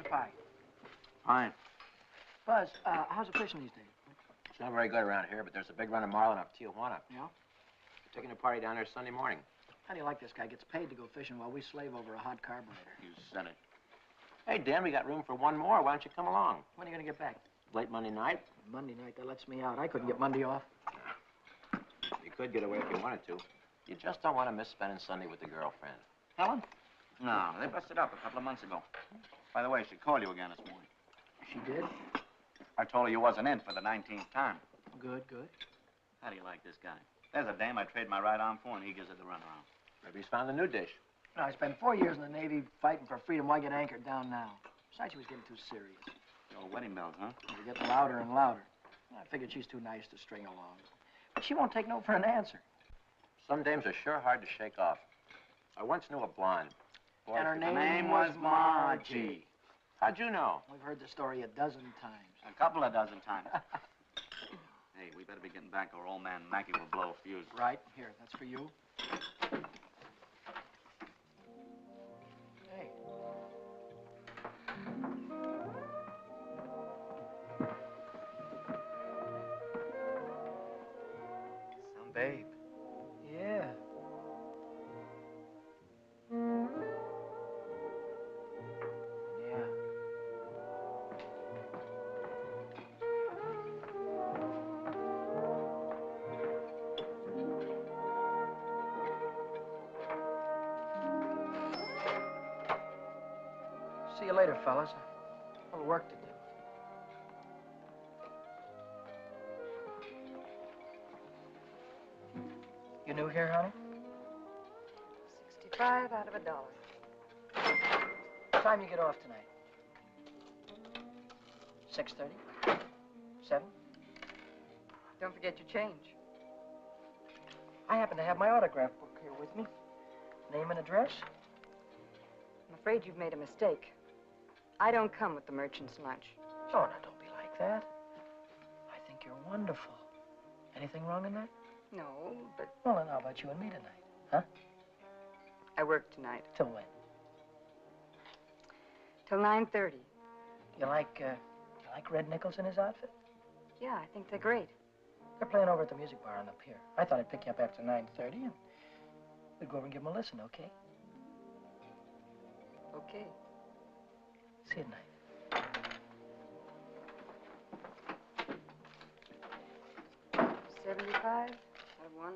How's Pie? Fine. Buzz, how's the fishing these days? It's not very good around here, but there's a big run of marlin up Tijuana. Yeah? We're taking a party down there Sunday morning. How do you like this guy? Gets paid to go fishing while we slave over a hot carburetor. You said it. Hey, Dan, we got room for one more. Why don't you come along? When are you going to get back? Late Monday night. Monday night, that lets me out. I couldn't get Monday off. You could get away if you wanted to. You just don't want to miss spending Sunday with the girlfriend. Helen? No, they busted up a couple of months ago. By the way, she called you again this morning. She did? I told her you wasn't in for the 19th time. Good, good. How do you like this guy? There's a dame I trade my right arm for, and he gives her the runaround. Maybe he's found a new dish. No, I spent 4 years in the Navy fighting for freedom. Why get anchored down now? Besides, she was getting too serious. The old wedding bells, huh? They were getting louder and louder. I figured she's too nice to string along. But she won't take no for an answer. Some dames are sure hard to shake off. I once knew a blonde. Boy, And her Her name name was Margie. how'd you know? We've heard the story a dozen times. A couple of dozen times. Hey, we better be getting back or old man Mackey will blow a fuse. Right. Here, that's for you. Hey. Some babe. Yeah. Yeah. See you later, fellas. A little work to do. You new here, honey? 65 out of $1. What time you get off tonight? 6:30? 7? Don't forget your change. I happen to have my autograph book here with me. Name and address? I'm afraid you've made a mistake. I don't come with the merchant's lunch. Oh, now don't be like that. I think you're wonderful. Anything wrong in that? No, but Well, then how about you and me tonight? Huh? I work tonight. Till when? Till 9:30. You like Red Nichols in his outfit? Yeah, I think they're great. They're playing over at the music bar on the pier. I thought I'd pick you up after 9:30 and we'd go over and give them a listen, okay? Okay. See you tonight. 75 out of 1.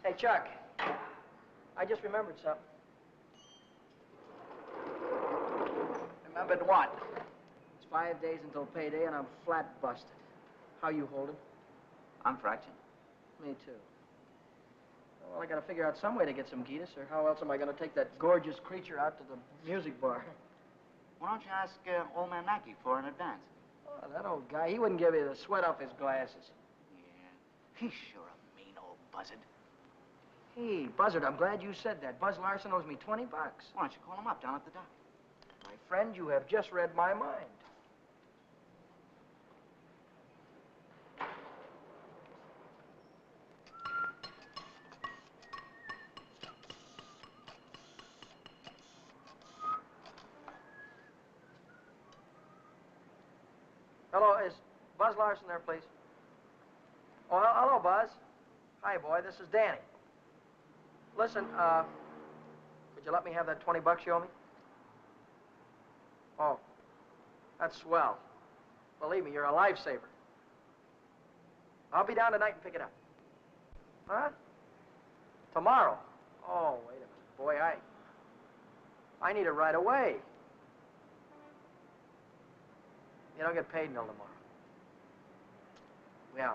Hey, Chuck. I just remembered something. Remembered what? It's 5 days until payday and I'm flat busted. How you holding? I'm fractured. Me too. Well, I gotta figure out some way to get some Gitas, or how else am I gonna take that gorgeous creature out to the music bar? Why don't you ask old man Mackey for an advance? Oh, that old guy, he wouldn't give you the sweat off his glasses. Yeah, he's sure a mean old buzzard. Hey, Buzzard, I'm glad you said that. Buzz Larson owes me 20 bucks. Why don't you call him up down at the dock? My friend, you have just read my mind. Hello, is Buzz Larson there, please? Oh, hello, Buzz. Hi, boy, this is Danny. Listen, could you let me have that 20 bucks you owe me? Oh, that's swell. Believe me, you're a lifesaver. I'll be down tonight and pick it up. Huh? Tomorrow? Oh, wait a minute. Boy, I need it right away. You don't get paid until tomorrow. Yeah.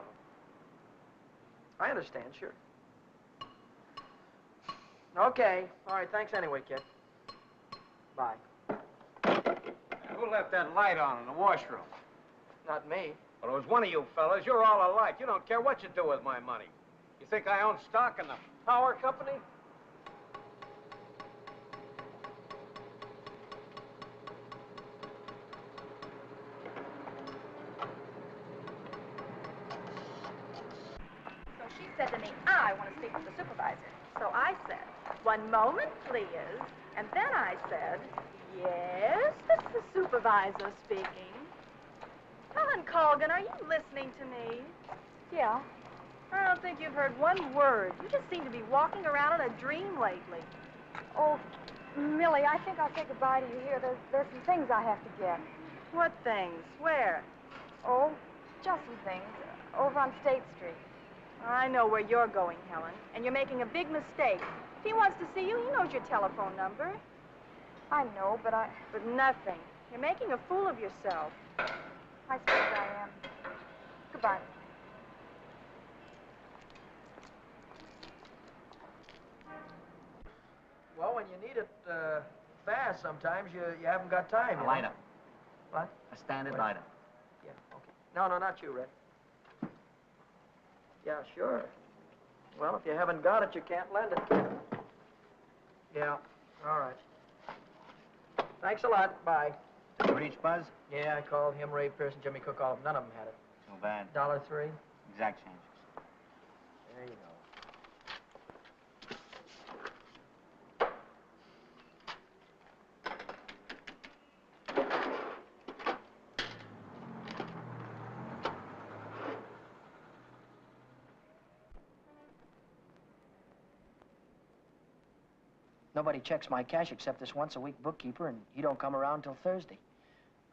I understand, sure. Okay. All right, thanks anyway, kid. Bye. Who left that light on in the washroom? Not me. Well, it was one of you fellas. You're all alike. You don't care what you do with my money. You think I own stock in the power company? So she said to me, I want to speak with the supervisor. So I said, 1 moment, please. And then I said, yes, this is the supervisor speaking. Helen Colgan, are you listening to me? Yeah. I don't think you've heard one word. You just seem to be walking around in a dream lately. Oh, Millie, I think I'll say goodbye to you here. There's some things I have to get. What things? Where? Oh, just some things. Over on State Street. I know where you're going, Helen, and you're making a big mistake. If he wants to see you, he knows your telephone number. I know, but But nothing. You're making a fool of yourself. I suppose I am. Goodbye. Well, when you need it fast, sometimes you haven't got time. A you know? lineup. What? A standard What? lineup. Yeah, okay. No, not you, Red. Yeah, sure. Well, if you haven't got it, you can't lend it. Yeah, all right. Thanks a lot. Bye. Did you reach Buzz? Yeah, I called him, Ray Pearson, Jimmy Cook, all of them. None of them had it. Too bad. $1.03. Exact changes. There you go. Nobody checks my cash except this once-a-week bookkeeper, and he don't come around till Thursday.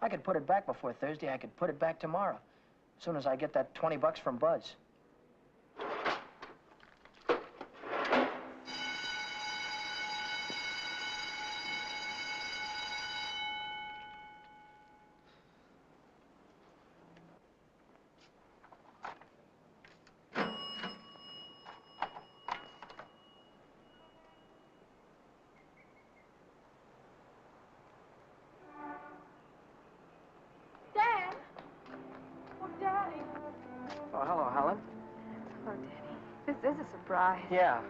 I could put it back before Thursday. I could put it back tomorrow, as soon as I get that 20 bucks from Buzz. Dad! Oh, Daddy. Oh, hello, Helen. Oh, Danny, this is a surprise. Yeah.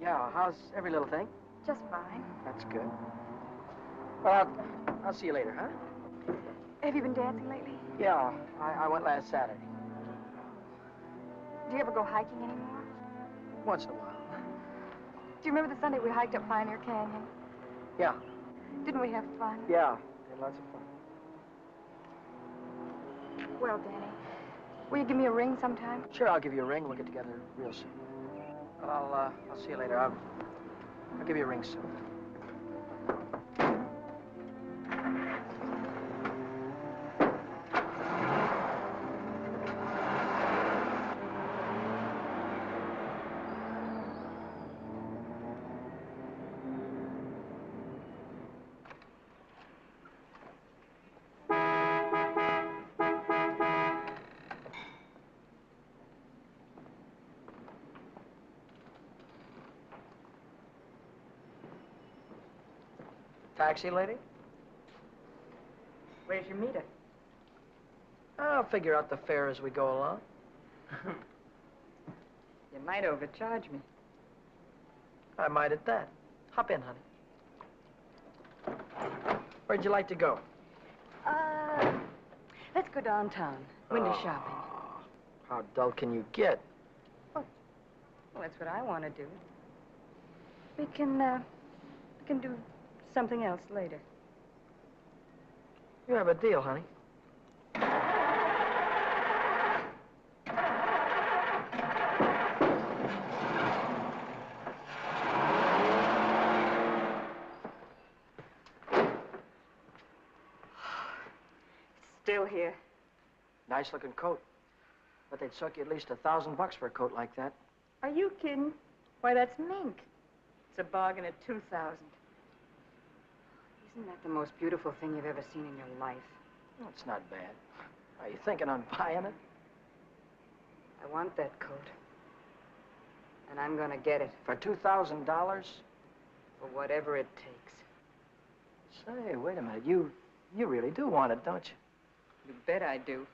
Yeah, how's every little thing? Just fine. That's good. Well, I'll see you later, huh? Have you been dancing lately? Yeah, I went last Saturday. Do you ever go hiking anymore? Once in a while. Do you remember the Sunday we hiked up Pioneer Canyon? Yeah. Didn't we have fun? Yeah. Had lots of fun. Well, Danny, will you give me a ring sometime? Sure, I'll give you a ring. We'll get together real soon. Well, I'll see you later. I'll give you a ring soon. Taxi, lady? Where's your meter? I'll figure out the fare as we go along. You might overcharge me. I might at that. Hop in, honey. Where'd you like to go? Let's go downtown. Window shopping. How dull can you get? Well, that's what I want to do. We can do something else later. You have a deal, honey. Still here. Nice looking coat. But they'd suck you at least $1,000 for a coat like that. Are you kidding? Why, that's mink. It's a bargain at $2,000. Isn't that the most beautiful thing you've ever seen in your life? Well, it's not bad. Are you thinking on buying it? I want that coat. And I'm gonna get it. For $2,000? For whatever it takes. Say, wait a minute. You really do want it, don't you? You bet I do.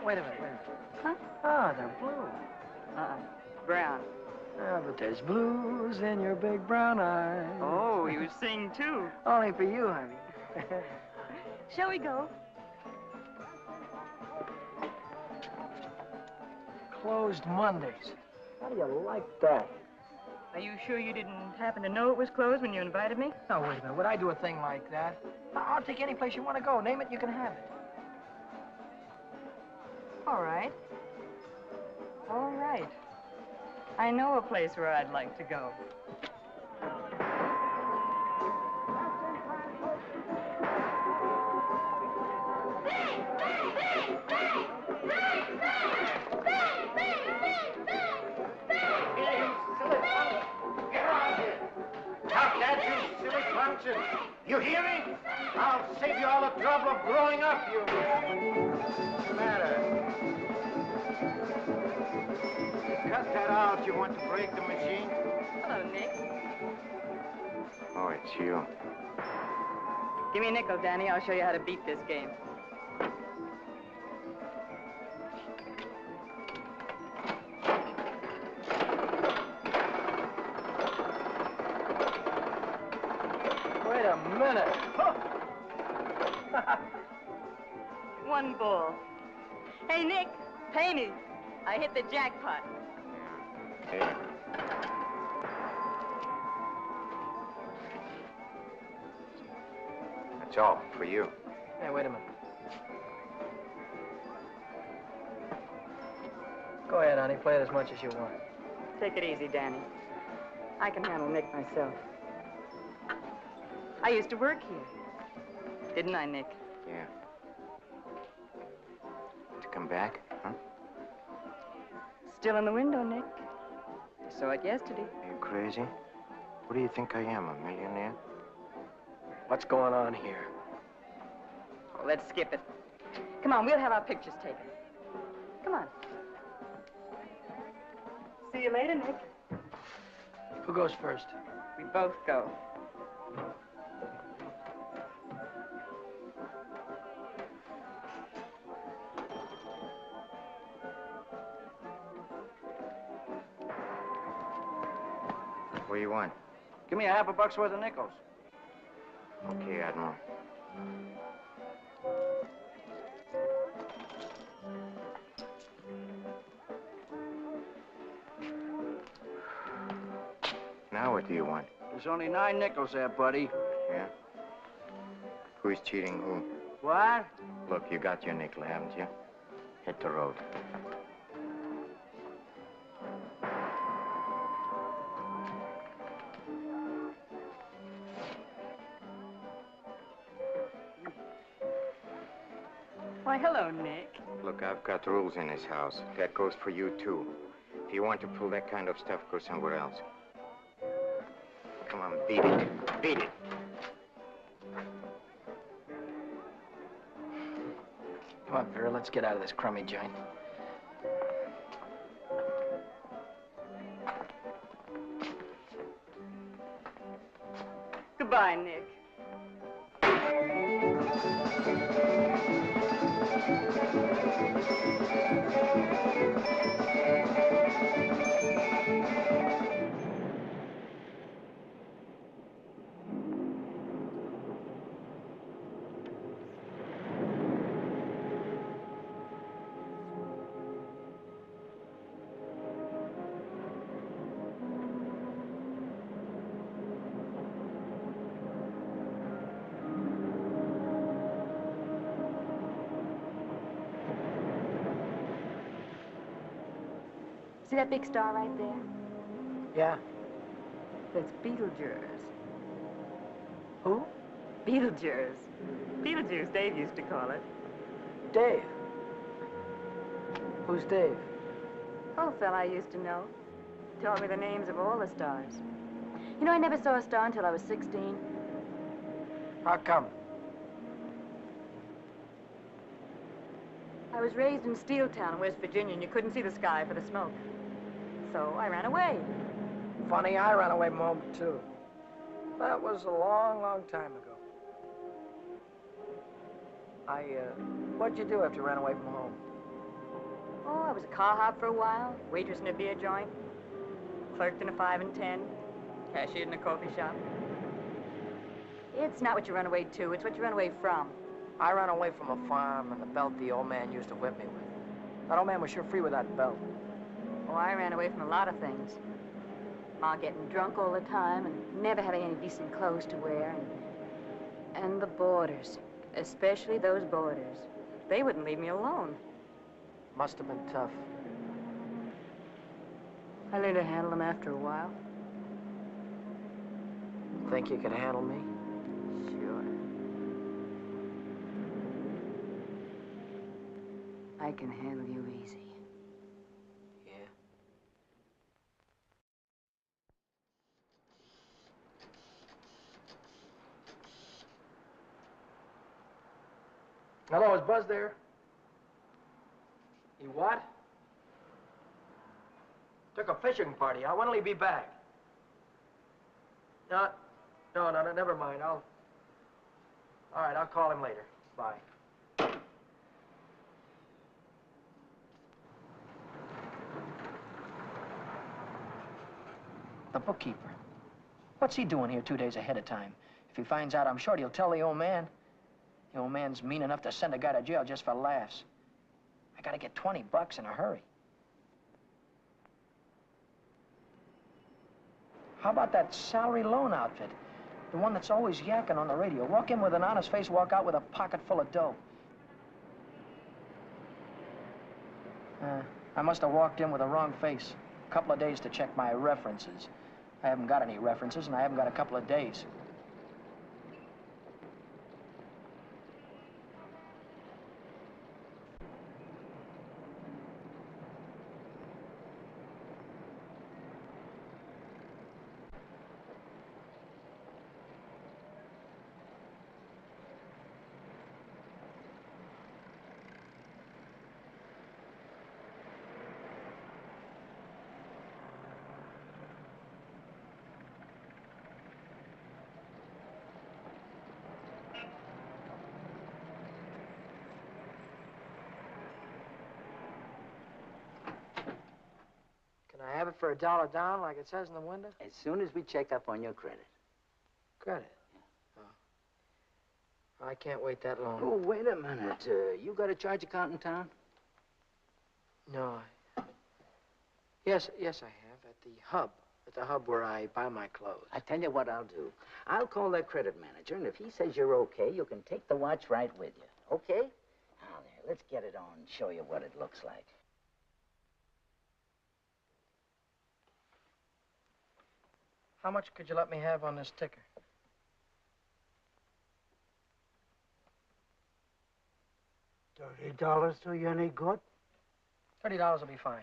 Wait a minute. Huh? Ah, they're blue. Brown. Ah, but there's blues in your big brown eyes. Oh, you sing too. Only for you, honey. Shall we go? closed Mondays. How do you like that? Are you sure you didn't happen to know it was closed when you invited me? No, wait a minute. Would I do a thing like that? I'll take any place you want to go. Name it, you can have it. All right. All right. I know a place where I'd like to go. You hear me? I'll save you all the trouble of growing up, you... What's the matter? Cut that out. You want to break the machine? Hello, Nick. Oh, it's you. Give me a nickel, Danny. I'll show you how to beat this game. Wait a minute. One ball. Hey, Nick, pay me. I hit the jackpot. Hey. That's all for you. Hey, wait a minute. Go ahead, honey. Play it as much as you want. Take it easy, Danny. I can handle Nick myself. I used to work here. Didn't I, Nick? Yeah. To come back, huh? Still in the window, Nick. I saw it yesterday. Are you crazy? What do you think I am, a millionaire? What's going on here? Oh, let's skip it. Come on, we'll have our pictures taken. Come on. See you later, Nick. Who goes first? We both go. What do you want? Give me $50 worth of nickels. Okay, Admiral. Now what do you want? There's only 9 nickels there, buddy. Yeah? Who's cheating who? What? Look, you got your nickel, haven't you? Hit the road. Why, hello, Nick. Look, I've got rules in this house. That goes for you, too. If you want to pull that kind of stuff, go somewhere else. Come on, beat it. Beat it. Come on, Vera, let's get out of this crummy joint. Goodbye, Nick. See that big star right there? Yeah? That's Beetlejuice. Who? Beetlejuice. Beetlejuice, Dave used to call it. Dave. Who's Dave? Old fella I used to know. Taught me the names of all the stars. You know, I never saw a star until I was 16. How come? I was raised in Steeltown, West Virginia, and you couldn't see the sky for the smoke. So I ran away. Funny, I ran away from home, too. That was a long, long time ago. What'd you do after you ran away from home? Oh, I was a car hop for a while, waitress in a beer joint, clerked in a 5 and 10, cashiered in a coffee shop. It's not what you run away to, it's what you run away from. I ran away from a farm and the belt the old man used to whip me with. That old man was sure free with that belt. Oh, I ran away from a lot of things. Ma getting drunk all the time and never having any decent clothes to wear. And the boarders, especially those boarders. They wouldn't leave me alone. Must have been tough. I learned to handle them after a while. Think you could handle me? Sure. I can handle you easy. Yeah. Hello, is Buzz there? He what? Took a fishing party out. When will he be back? No, never mind. All right, I'll call him later. Bye. The bookkeeper. What's he doing here 2 days ahead of time? If he finds out, I'm sure he'll tell the old man. The old man's mean enough to send a guy to jail just for laughs. I gotta get $20 in a hurry. How about that salary loan outfit? The one that's always yakking on the radio. Walk in with an honest face, walk out with a pocket full of dough. I must have walked in with the wrong face. A couple of days to check my references. I haven't got any references, and I haven't got a couple of days. Can I have it for $1 down, like it says in the window? As soon as we check up on your credit. Credit? Oh. I can't wait that long. Oh, wait a minute. You got a charge account in town? No, Yes, I have, at the hub. At the hub where I buy my clothes. I tell you what I'll do. I'll call that credit manager, and if he says you're okay, you can take the watch right with you. Okay? Now, there, let's get it on and show you what it looks like. How much could you let me have on this ticker? $30 do you any good? $30 will be fine.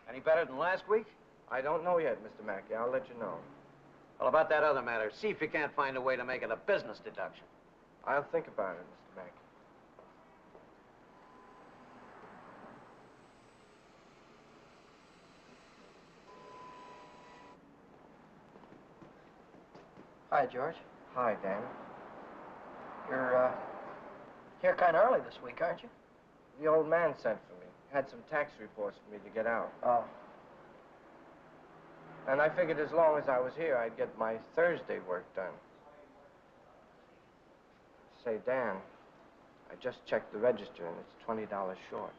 Any better than last week? I don't know yet, Mr. Mackey. I'll let you know. Well, about that other matter, see if you can't find a way to make it a business deduction. I'll think about it, Mr. Mackey. Hi, George. Hi, Dan. You're here kind of early this week, aren't you? The old man sent for me. Had some tax reports for me to get out. Oh. And I figured as long as I was here, I'd get my Thursday work done. Say, Dan, I just checked the register, and it's $20 short.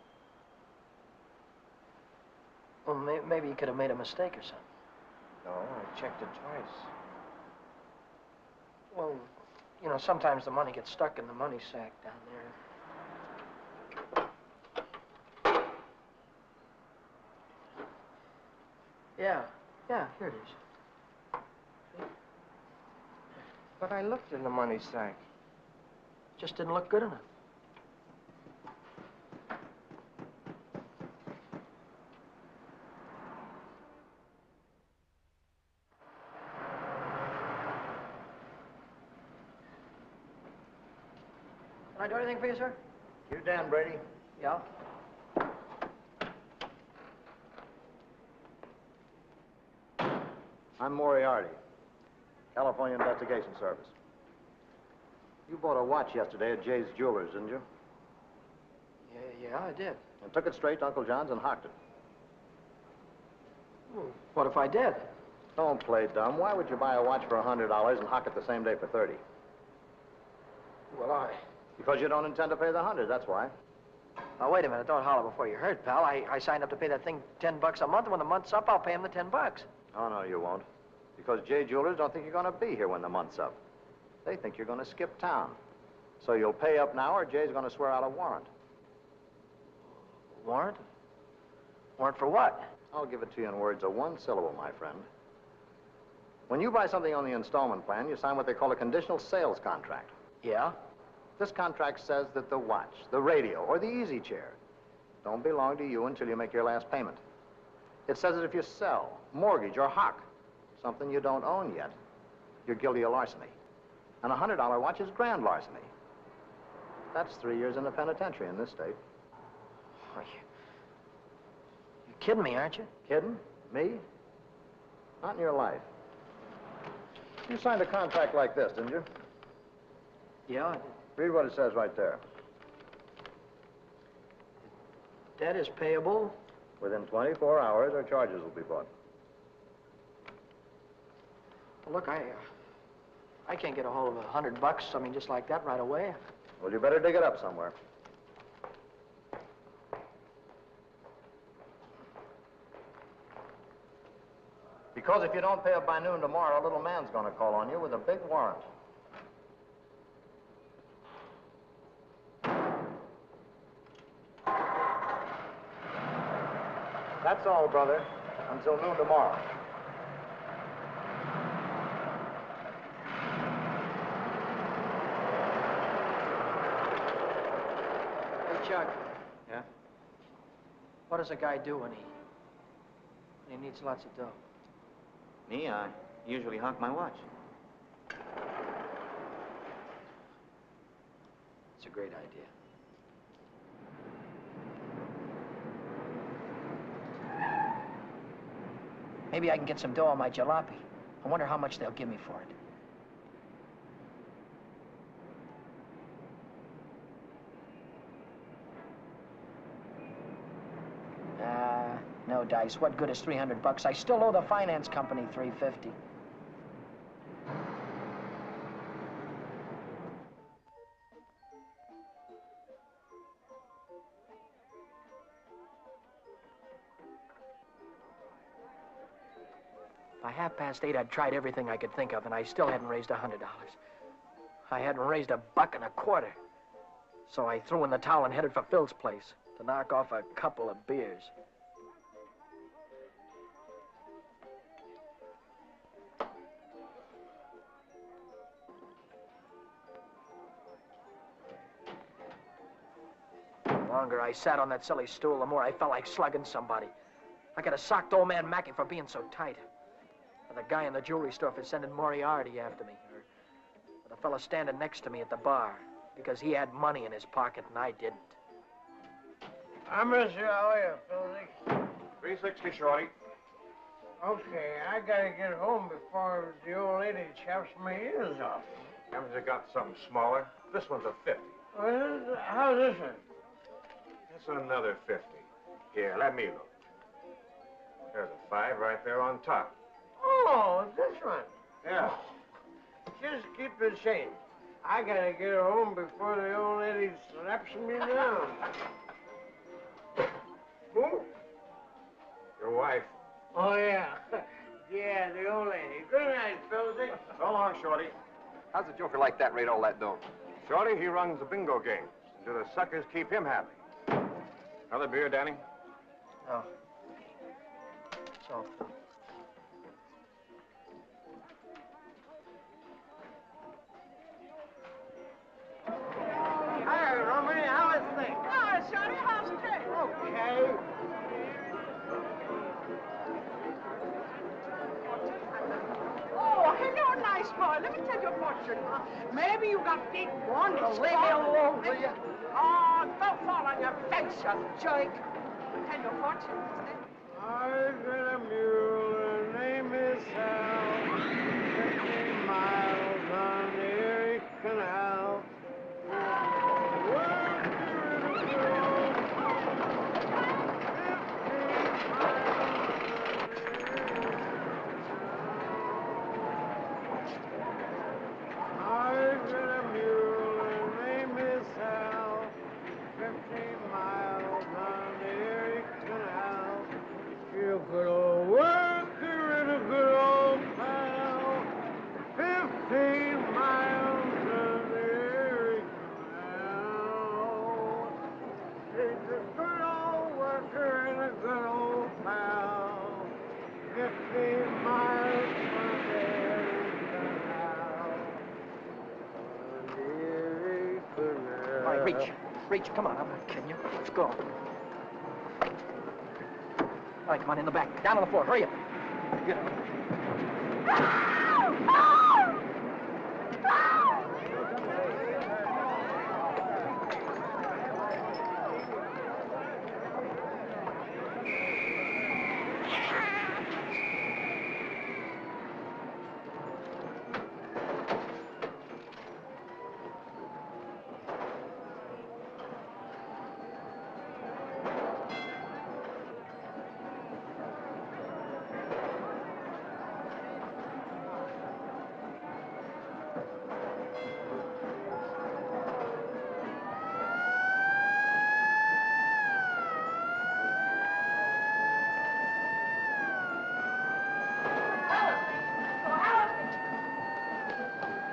Well, maybe you could have made a mistake or something. No, I checked it twice. Well, you know, sometimes the money gets stuck in the money sack down there. Yeah, here it is. But I looked in the money sack. Just didn't look good enough. Can I do anything for you, sir? You Dan, Brady? Yeah. I'm Moriarty, California Investigation Service. You bought a watch yesterday at Jay's Jewelers, didn't you? Yeah, I did. And took it straight to Uncle John's and hocked it. Well, what if I did? Don't play dumb. Why would you buy a watch for $100 and hock it the same day for $30? Well, Because you don't intend to pay the 100, that's why. Now, wait a minute. Don't holler before you hurt, pal. I signed up to pay that thing $10 a month, and when the month's up, I'll pay him the $10. Oh, no, you won't. Because Jay Jewelers don't think you're going to be here when the month's up. They think you're going to skip town. So you'll pay up now, or Jay's going to swear out a warrant. Warrant? Warrant for what? I'll give it to you in words of one syllable, my friend. When you buy something on the installment plan, you sign what they call a conditional sales contract. Yeah? This contract says that the watch, the radio, or the easy chair don't belong to you until you make your last payment. It says that if you sell, mortgage, or hock something you don't own yet, you're guilty of larceny. And a $100 watch is grand larceny. That's 3 years in the penitentiary in this state. Oh, you're kidding me, aren't you? Kidding? Me? Not in your life. You signed a contract like this, didn't you? Yeah, I did. Read what it says right there. Debt is payable. Within 24 hours, our charges will be brought. Well, look, I can't get a hold of $100, I mean, just like that right away. Well, you better dig it up somewhere. Because if you don't pay up by noon tomorrow, a little man's going to call on you with a big warrant. That's all, brother. Until noon tomorrow. Hey, Chuck, Yeah? what does a guy do when he needs lots of dough? Me, I usually honk my watch. It's a great idea. Maybe I can get some dough on my jalopy. I wonder how much they'll give me for it. No dice. What good is $300? I still owe the finance company $350. By 8:30, I'd tried everything I could think of, and I still hadn't raised $100. I hadn't raised $1.25. So I threw in the towel and headed for Phil's place to knock off a couple of beers. The longer I sat on that silly stool, the more I felt like slugging somebody. I could have socked old man Mackey for being so tight. Or the guy in the jewelry store for sending Moriarty after me. Or the fellow standing next to me at the bar because he had money in his pocket and I didn't. I miss you. How are you, Philly? 360, Shorty. Okay, I gotta get home before the old lady chops my ears off. Haven't you got something smaller? This one's a 50. How's this one? It's another 50. Here, let me look. There's a 5 right there on top. Oh, this one. Yeah. Just keep the change. I gotta get home before the old lady slaps me down. Who? Your wife. Oh, yeah. Yeah, the old lady. Good night, Philzy. So long, Shorty. How's a joker like that rate all that dough? Shorty, he runs the bingo games. Do the suckers keep him happy? Another beer, Danny? No. So. Hi, Romany. How is things? Hi, Shorty. How's the day? Okay. Oh, hello, nice boy. Let me tell you a fortune. Maybe you got big one. Leave me alone, will you? Oh, don't fall on your face, you jerk. Tell you a fortune, isn't it? I've got a mule. Her name is Sal. 50 miles on the Erie Canal. I've got a mule. Her miles from Erie Canal. On Erie Canal. All right, reach. Reach, come on. I'm not kidding you. Let's go. All right, come on, in the back. Down on the floor. Hurry up. Get up.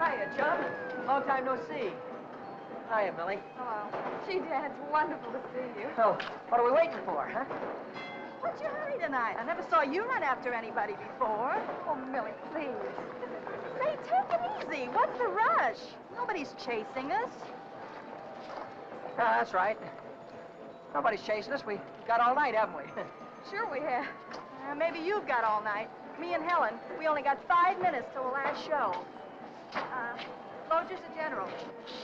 Hiya, chum. Long time no see. Hiya, Millie. Hello. Gee, Dan, it's wonderful to see you. Oh, what are we waiting for, huh? What's your hurry tonight? I never saw you run after anybody before. Oh, Millie, please. Say, take it easy. What's the rush? Nobody's chasing us. That's right. Nobody's chasing us. We got all night, haven't we? Sure we have. Maybe you've got all night. Me and Helen, we only got 5 minutes till the last show. Loger's a general.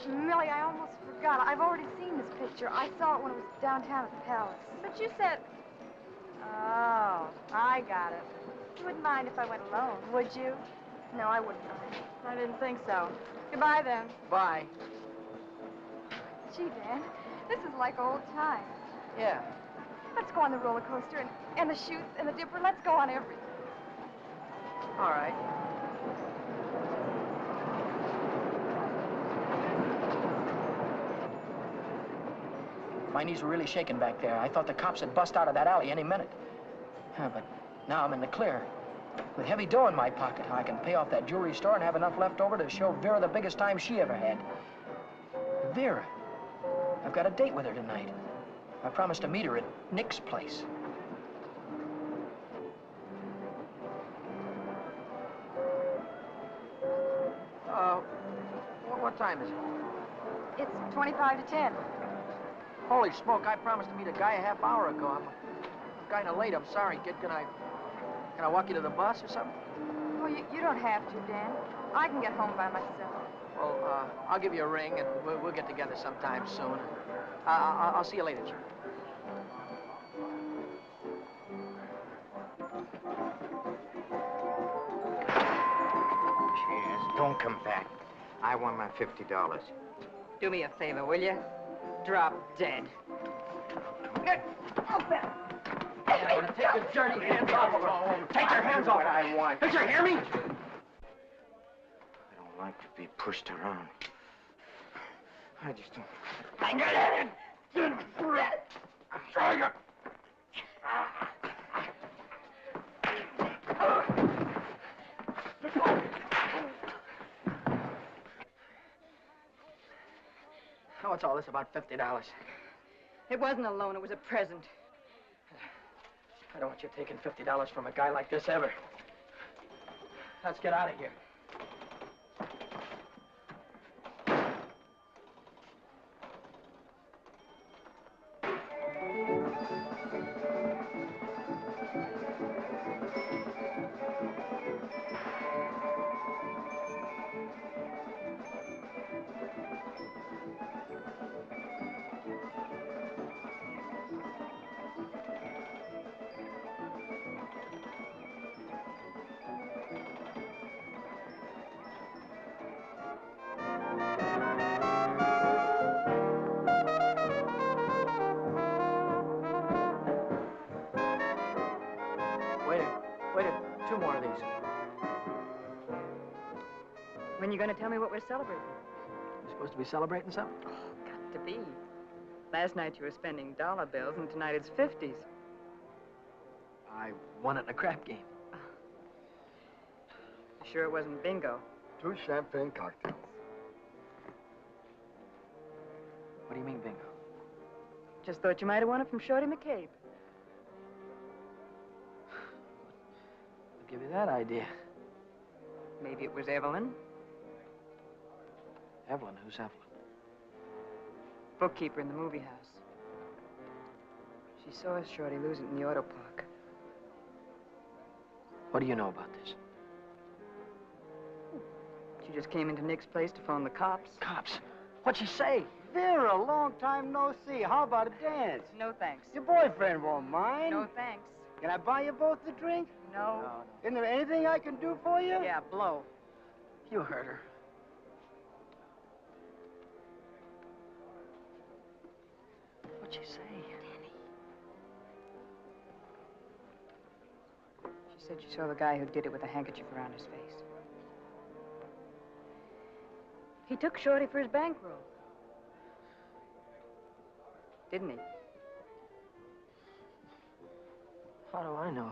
Millie, I almost forgot. I've already seen this picture. I saw it when it was downtown at the Palace. But you said... Oh, I got it. You wouldn't mind if I went alone, would you? No, I wouldn't mind. I didn't think so. Goodbye, then. Bye. Gee, Dan, this is like old times. Yeah. Let's go on the roller coaster and the chutes and the dipper. Let's go on everything. All right. My knees were really shaking back there. I thought the cops had bust out of that alley any minute. But now I'm in the clear. With heavy dough in my pocket, I can pay off that jewelry store and have enough left over to show Vera the biggest time she ever had. Vera. I've got a date with her tonight. I promised to meet her at Nick's place. What time is it? It's 25 to 10. Holy smoke, I promised to meet a guy a half hour ago. I'm kind of late. I'm sorry, kid. Can I walk you to the bus or something? Oh, you don't have to, Dan. I can get home by myself. Well, I'll give you a ring, and we'll get together sometime soon. I'll see you later, Jim. Cheers. Don't come back. I want my $50. Do me a favor, will you? Drop dead. Take your dirty hands off of her. Take your hands off. What I want. Did you hear me? I don't like to be pushed around. I just don't... I'm trying to... What's all this about $50? It wasn't a loan, it was a present. I don't want you taking $50 from a guy like this ever. Let's get out of here. Waited 2 more of these. When you going to tell me what we're celebrating? We're supposed to be celebrating something? Got to be. Last night you were spending dollar bills, and tonight it's 50s. I won it in a crap game. Sure it wasn't bingo. 2 champagne cocktails. What do you mean, bingo? Just thought you might have won it from Shorty McCabe. give you that idea? Maybe it was Evelyn. Evelyn? Who's Evelyn? Bookkeeper in the movie house. She saw Shorty lose it in the auto park. What do you know about this? She just came into Nick's place to phone the cops. Cops? What'd she say? Vera, long time no see. How about a dance? No thanks. Your boyfriend won't mind. No thanks. Can I buy you both a drink? No. Isn't there anything I can do for you? Yeah, blow. You heard her. What'd she say? She said she saw the guy who did it with a handkerchief around his face. He took Shorty for his bankroll. Didn't he? How do I know?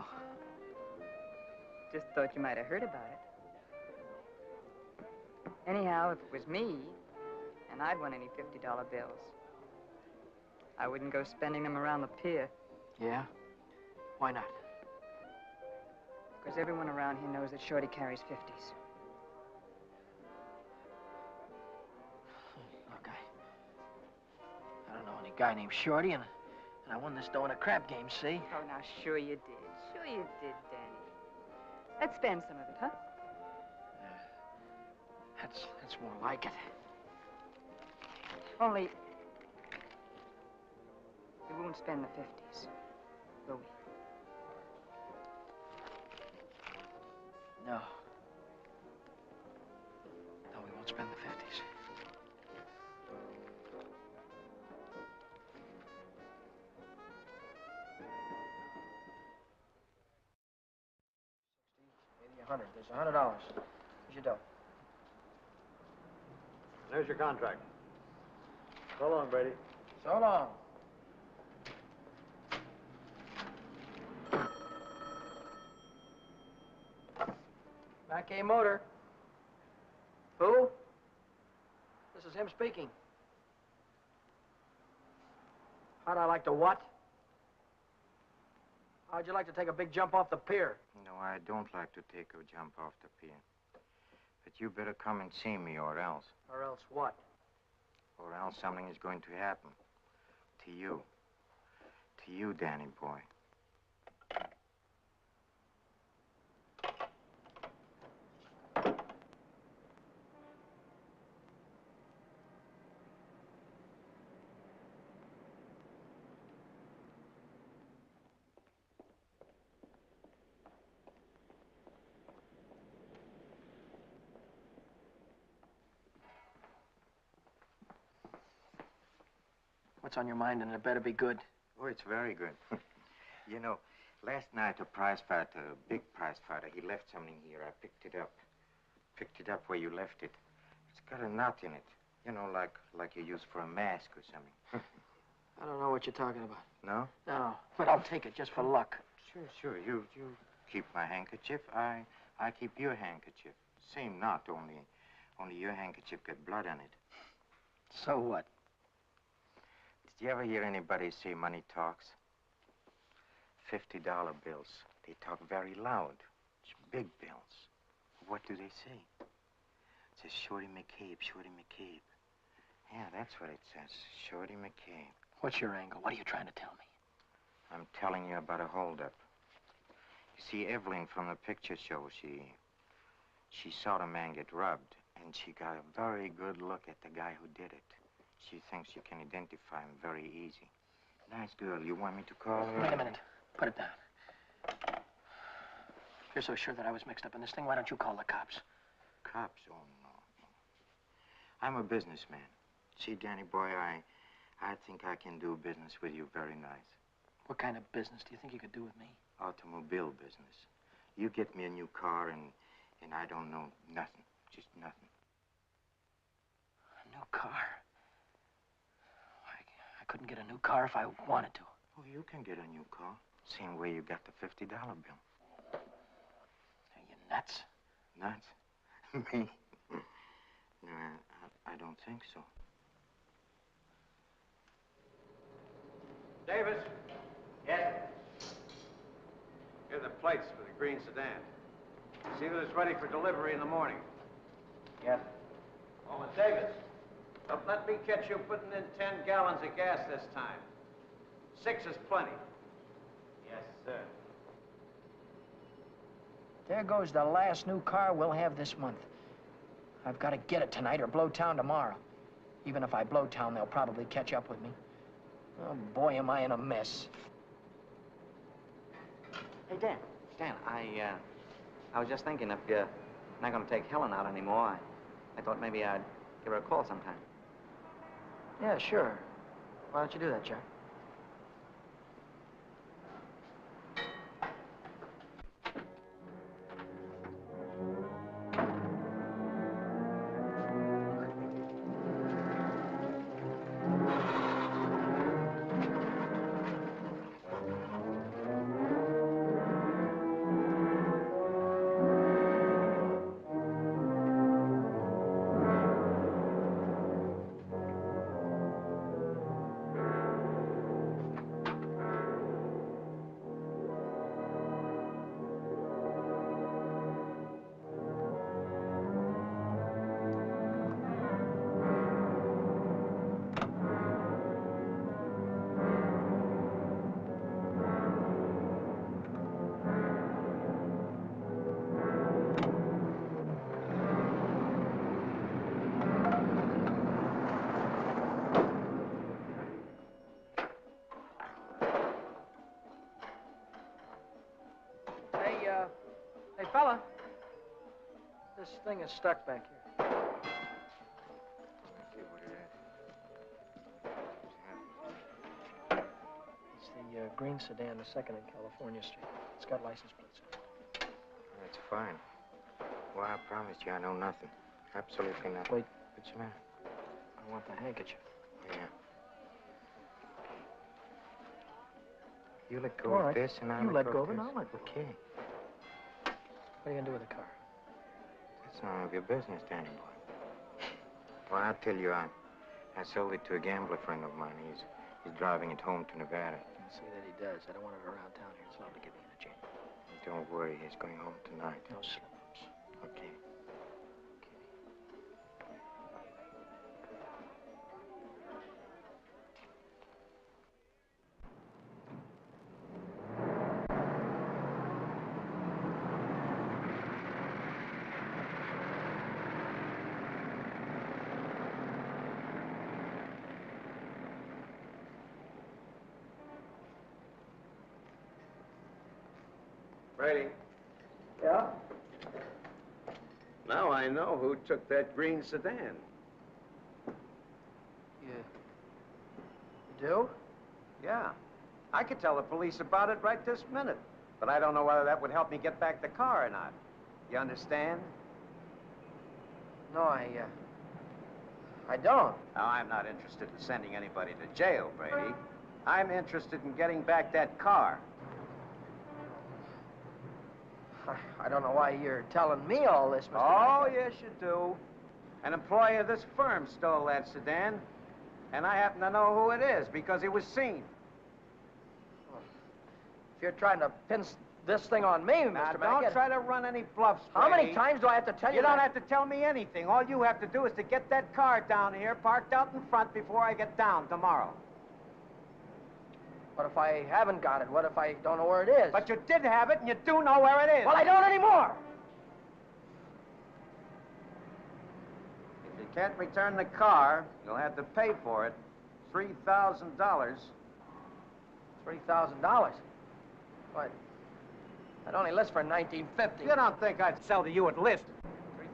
Just thought you might have heard about it. Anyhow, if it was me, and I'd won any $50 bills, I wouldn't go spending them around the pier. Yeah? Why not? Because everyone around here knows that Shorty carries 50s. Look, I don't know any guy named Shorty, and I won this dough in a crap game, see? Oh, now, sure you did. Sure you did, Danny. Let's spend some of it, huh? That's more like it. Only, we won't spend the 50s, will we? No. No, we won't spend the 50s. $100. There's $100. Here's your dough. There's your contract. So long, Brady. So long. Mackay Motor. Who? This is him speaking. How'd I like to what? How'd you like to take a big jump off the pier? No, I don't like to take a jump off the pier. But you better come and see me, or else. Or else what? Or else something is going to happen. To you. To you, Danny boy. What's on your mind, and it better be good. Oh, it's very good. You know, last night a prize fighter, a big prize fighter, he left something here. I picked it up. Picked it up where you left it. It's got a knot in it. You know, like you use for a mask or something. I don't know what you're talking about. No? No, but I'll take it just for luck. Sure. You keep my handkerchief. I keep your handkerchief. Same knot, only your handkerchief got blood on it. So what? Did you ever hear anybody say money talks? $50 bills. They talk very loud. It's big bills. What do they say? It says Shorty McCabe, Shorty McCabe. Yeah, that's what it says. Shorty McCabe. What's your angle? What are you trying to tell me? I'm telling you about a holdup. You see, Evelyn from the picture show, she saw the man get robbed, and she got a very good look at the guy who did it. She thinks you can identify him very easy. Nice girl. You want me to call her? Wait a minute. Put it down. If you're so sure that I was mixed up in this thing, why don't you call the cops? Cops? Oh, no. I'm a businessman. See, Danny boy, I think I can do business with you very nice. What kind of business do you think you could do with me? Automobile business. You get me a new car, and I don't know nothing. Just nothing. A new car? I couldn't get a new car if I wanted to. Oh, you can get a new car. Same way you got the $50 bill. Are you nuts? Nuts? Me? No, I don't think so. Davis, Yes? here are the plates for the green sedan. See that it's ready for delivery in the morning. Yes. Oh, and Davis, don't let me catch you putting in 10 gallons of gas this time. 6 is plenty. Yes, sir. There goes the last new car we'll have this month. I've got to get it tonight or blow town tomorrow. Even if I blow town, they'll probably catch up with me. Oh, boy, am I in a mess. Hey, Dan. Dan, I was just thinking if you're not going to take Helen out anymore, I thought maybe I'd give her a call sometime. Yeah, sure. Why don't you do that, Jack? Hey, fella. This thing is stuck back here. Let's see what it is. It's the green sedan, the second in California Street. It's got license plates on it. That's fine. Well, I promised you I know nothing. Absolutely nothing. Wait. What's the matter? I want the handkerchief. Yeah. You let go All of right. this and I'll You let go of it this. and I'll let go. Okay. What are you going to do with the car? That's none of your business, Danny boy. Well, I'll tell you, I sold it to a gambler friend of mine. He's driving it home to Nevada. I'll see that he does. I don't want it around town here. It's liable to get me in a jam. Don't worry, he's going home tonight. No slip-ups. Okay. Brady. Yeah? Now I know who took that green sedan. You do? Yeah. I could tell the police about it right this minute. But I don't know whether that would help me get back the car or not. You understand? No, I don't. Now, I'm not interested in sending anybody to jail, Brady. I'm interested in getting back that car. I don't know why you're telling me all this, Mr. Oh, Hackett. yes, you do. An employee of this firm stole that sedan, and I happen to know who it is because he was seen. If you're trying to pin this thing on me, Now, Mr. don't Hackett. try to run any bluffs, Brady. How many times do I have to tell you You don't that? have to tell me anything. All you have to do is to get that car down here, parked out in front before I get down tomorrow. What if I haven't got it? What if I don't know where it is? But you did have it, and you do know where it is. Well, I don't anymore. If you can't return the car, you'll have to pay for it. $3,000. $3,000. What? That only lists for $19.50. You don't think I'd sell to you at list?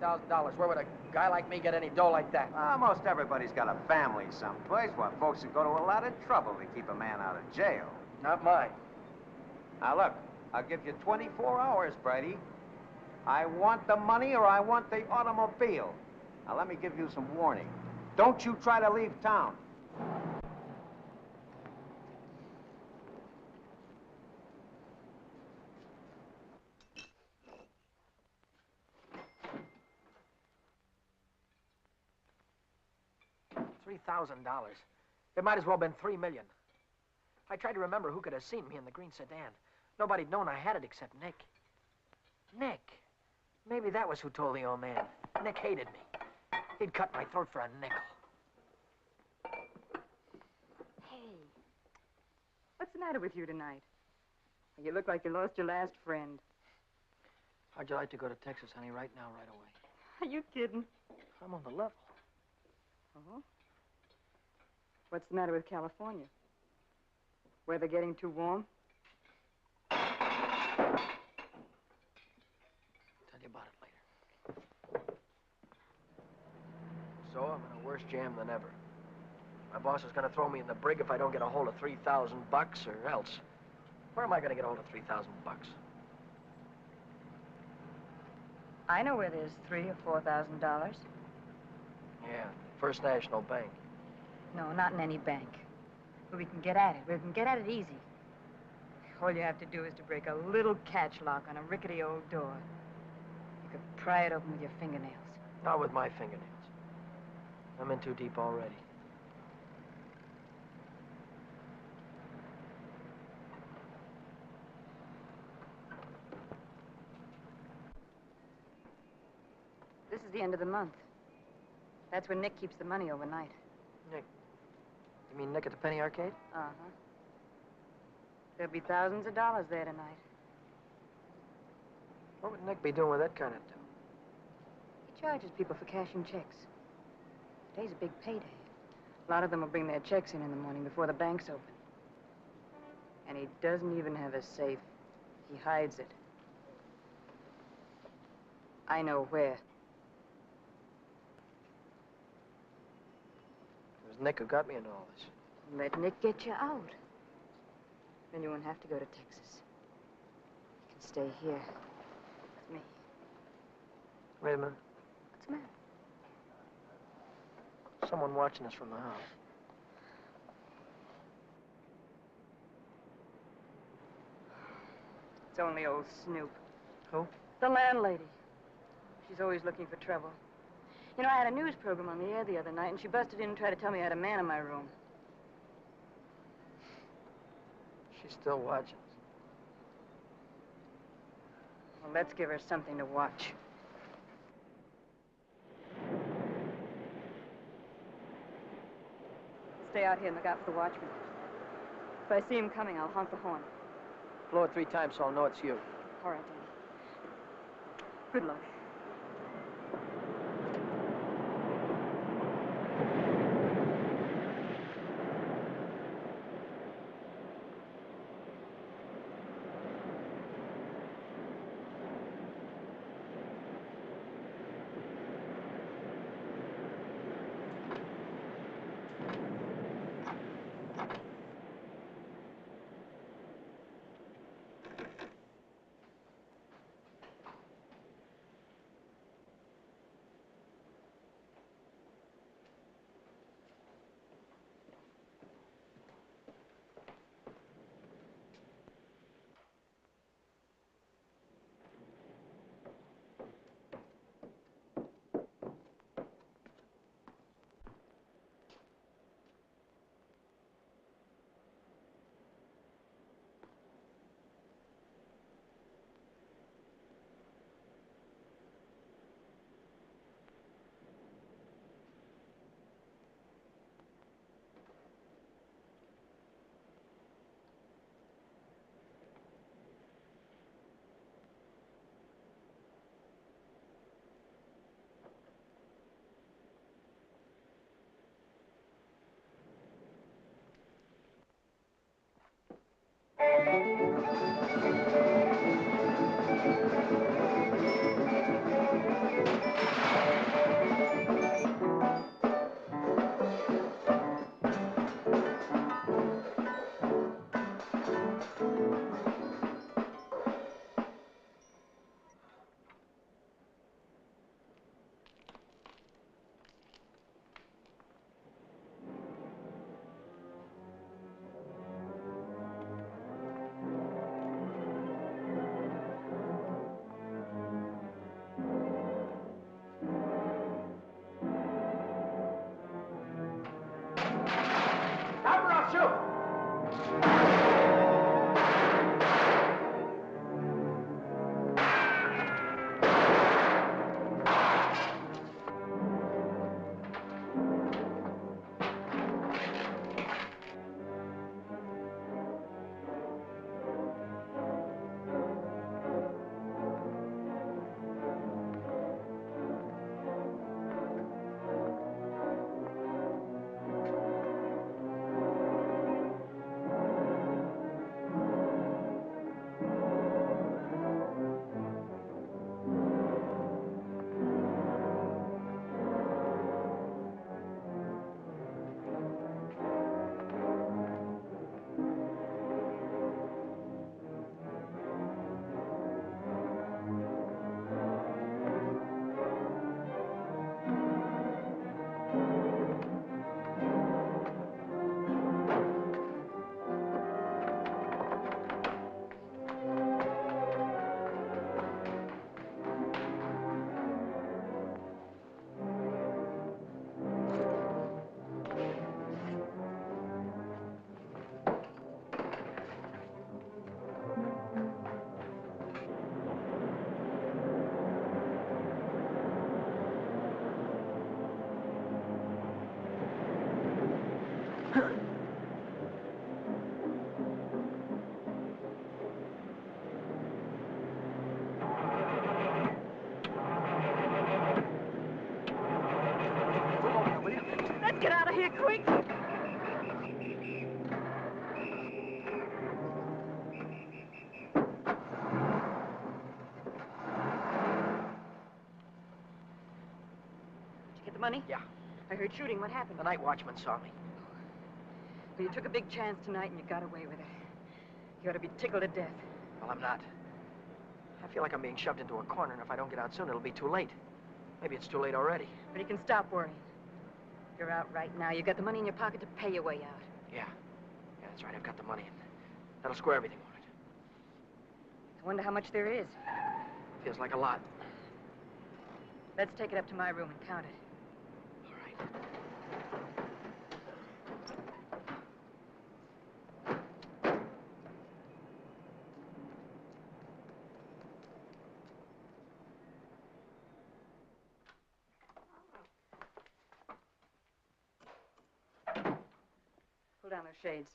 $3,000. Where would a guy like me get any dough like that? Most everybody's got a family someplace. Well, folks would go to a lot of trouble to keep a man out of jail. Not mine. Now, look, I'll give you 24 hours, Brady. I want the money or I want the automobile. Now, let me give you some warning. Don't you try to leave town. $3,000. It might as well have been $3 million. I tried to remember who could have seen me in the green sedan. Nobody'd known I had it except Nick. Nick. Maybe that was who told the old man. Nick hated me. He'd cut my throat for a nickel. Hey, what's the matter with you tonight? You look like you lost your last friend. How'd you like to go to Texas, honey, right now, right away? Are you kidding? I'm on the level. Oh? What's the matter with California? Weather getting too warm? Tell you about it later. So I'm in a worse jam than ever. My boss is going to throw me in the brig if I don't get a hold of $3,000 or else. Where am I going to get a hold of $3,000? I know where there's $3,000 or $4,000. Yeah, First National Bank. No, not in any bank. But we can get at it. We can get at it easy. All you have to do is to break a little catch lock on a rickety old door. You could pry it open with your fingernails. Not with my fingernails. I'm in too deep already. This is the end of the month. That's when Nick keeps the money overnight. Nick? You mean Nick at the Penny Arcade? Uh-huh. There'll be thousands of dollars there tonight. What would Nick be doing with that kind of dough? He charges people for cashing checks. Today's a big payday. A lot of them will bring their checks in the morning before the bank's open. And he doesn't even have a safe. He hides it. I know where. It was Nick who got me into all this. Let Nick get you out. Then you won't have to go to Texas. You can stay here with me. Wait a minute. What's the matter? Someone watching us from the house. It's only old Snoop. Who? The landlady. She's always looking for trouble. You know, I had a news program on the air the other night, and she busted in and tried to tell me I had a man in my room. She's still watching us. Well, let's give her something to watch. Stay out here and look out for the watchman. If I see him coming, I'll honk the horn. Blow it 3 times so I'll know it's you. All right, Danny. Good luck. quick. Did you get the money? Yeah. I heard shooting. What happened? The night watchman saw me. Well, you took a big chance tonight and you got away with it. You ought to be tickled to death. Well, I'm not. I feel like I'm being shoved into a corner, and if I don't get out soon, it'll be too late. Maybe it's too late already. But you can stop worrying. You're out right now. You got the money in your pocket to pay your way out. Yeah. Yeah, that's right. I've got the money, and that'll square everything, won't it? I wonder how much there is. Feels like a lot. Let's take it up to my room and count it. All right. Pull down those shades.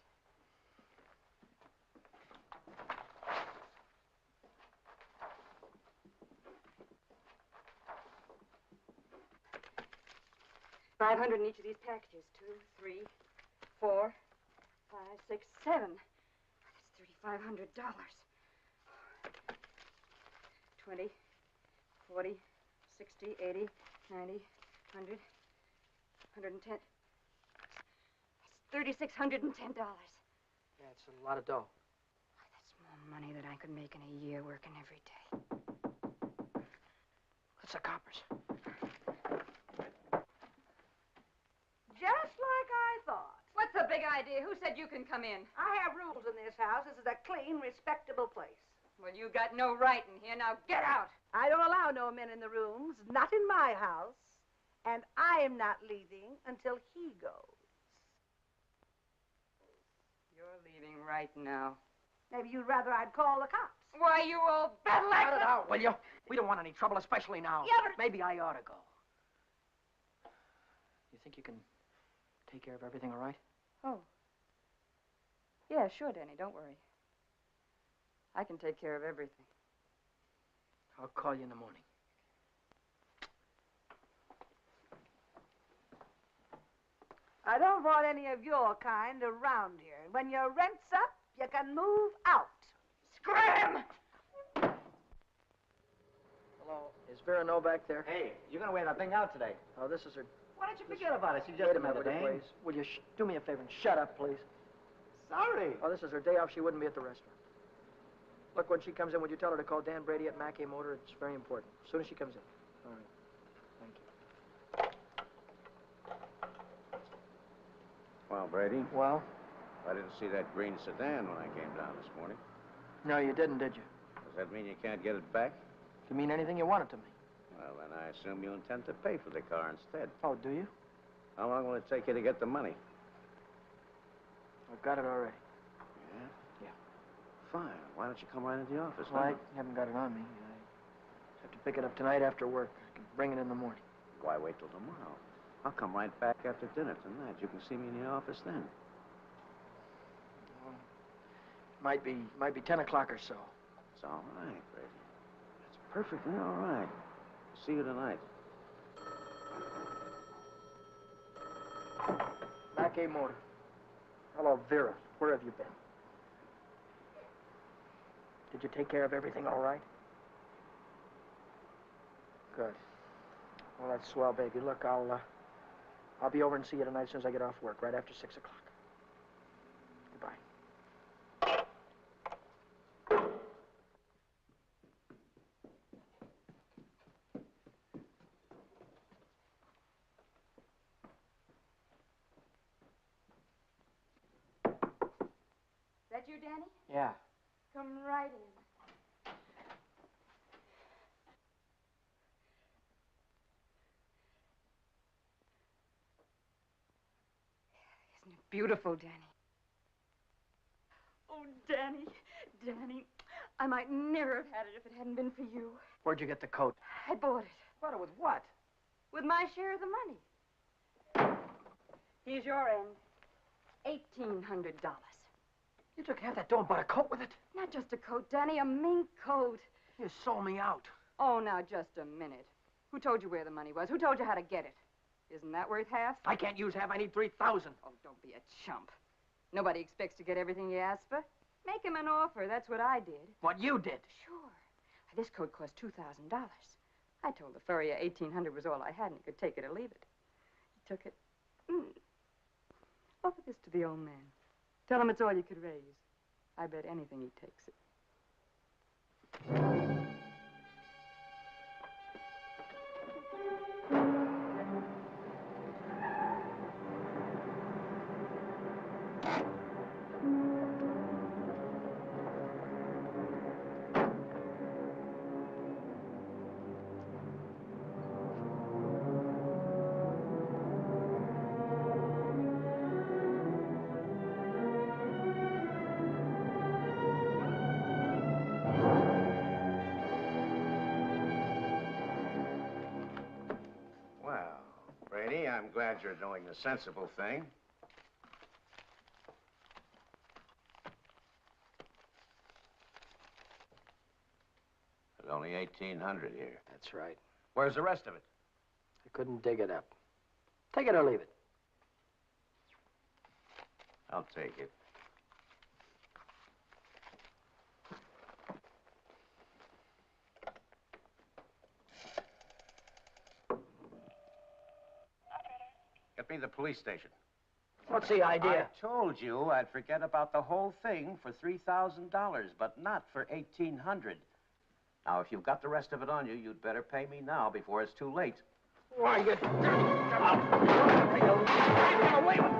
$500 in each of these packages. 2, 3, 4, 5, 6, 7. That's $3,500. 20, 40, 60, 80, 90, 100, 110. That's $3,610. Yeah, it's a lot of dough. That's more money than I could make in a year working every day. What's the coppers? Just like I thought. What's the big idea? Who said you can come in? I have rules in this house. This is a clean, respectable place. Well, you got no right in here. Now get out. I don't allow no men in the rooms, not in my house. And I am not leaving until he goes. You're leaving right now. Maybe you'd rather I'd call the cops. Why, you old Cut it out, will you? We don't want any trouble, especially now. Yeah, but... Maybe I ought to go. You think you can take care of everything all right? Oh. Yeah, sure, Danny. Don't worry. I can take care of everything. I'll call you in the morning. I don't want any of your kind around here. When your rent's up, you can move out. Scram! Hello. Is Vera No back there? Hey, you're gonna wear that thing out today. Oh, this is her... Why don't you forget about it? She's just Wait a another minute, will you, dame. please? Will you do me a favor and shut up, please? Sorry. Oh, this is her day off. She wouldn't be at the restaurant. Look, when she comes in, would you tell her to call Dan Brady at Mackey Motor? It's very important. As soon as she comes in. All right. Thank you. Well, Brady, Well? I didn't see that green sedan when I came down this morning. No, you didn't, did you? Does that mean you can't get it back? You mean anything you want it to me? Well, then I assume you intend to pay for the car instead. Oh, do you? How long will it take you to get the money? I've got it already. Yeah? Yeah. Fine. Why don't you come right into the office Well, I now? haven't got it on me. I have to pick it up tonight after work. I can bring it in the morning. Why wait till tomorrow? I'll come right back after dinner tonight. You can see me in the office then. Well, might be 10 o'clock or so. It's all right, Brady. It's perfectly all right. See you tonight. Mackey Motor. Hello, Vera. Where have you been? Did you take care of everything all right? Good. Well, that's swell, baby. Look, I'll be over and see you tonight as soon as I get off work, right after 6 o'clock. Goodbye. That you, Danny? Yeah. Come right in. Isn't it beautiful, Danny? Oh, Danny, Danny, I might never have had it if it hadn't been for you. Where'd you get the coat? I bought it. Bought it with what? With my share of the money. Here's your end. $1,800. You took half that dough and bought a coat with it? Not just a coat, Danny, a mink coat. You sold me out. Oh, now, just a minute. Who told you where the money was? Who told you how to get it? Isn't that worth half? I can't use half. I need 3,000. Oh, don't be a chump. Nobody expects to get everything you ask for. Make him an offer. That's what I did. What you did? Sure. This coat cost $2,000. I told the furrier $1,800 was all I had and he could take it or leave it. He took it. Offer this to the old man. Tell him it's all you could raise. I bet anything he takes it. Well, Brady, I'm glad you're doing the sensible thing. There's only 1,800 here. That's right. Where's the rest of it? I couldn't dig it up. Take it or leave it. I'll take it. Get me the police station. What's the idea? I told you I'd forget about the whole thing for $3,000, but not for $1,800. Now, if you've got the rest of it on you, you'd better pay me now before it's too late. Why, you... Get away with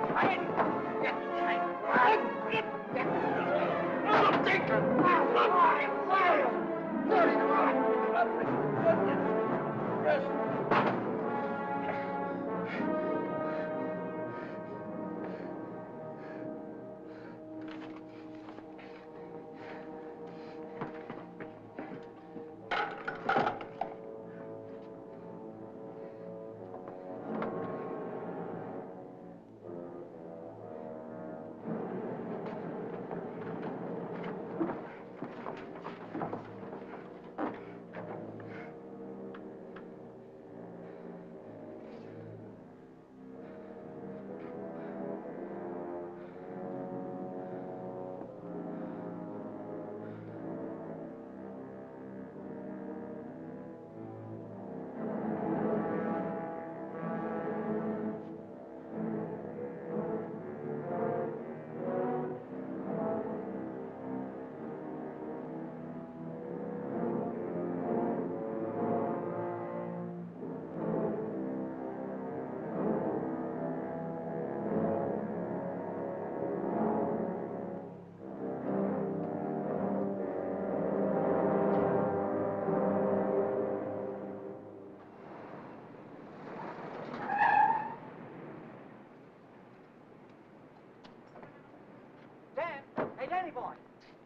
Danny boy.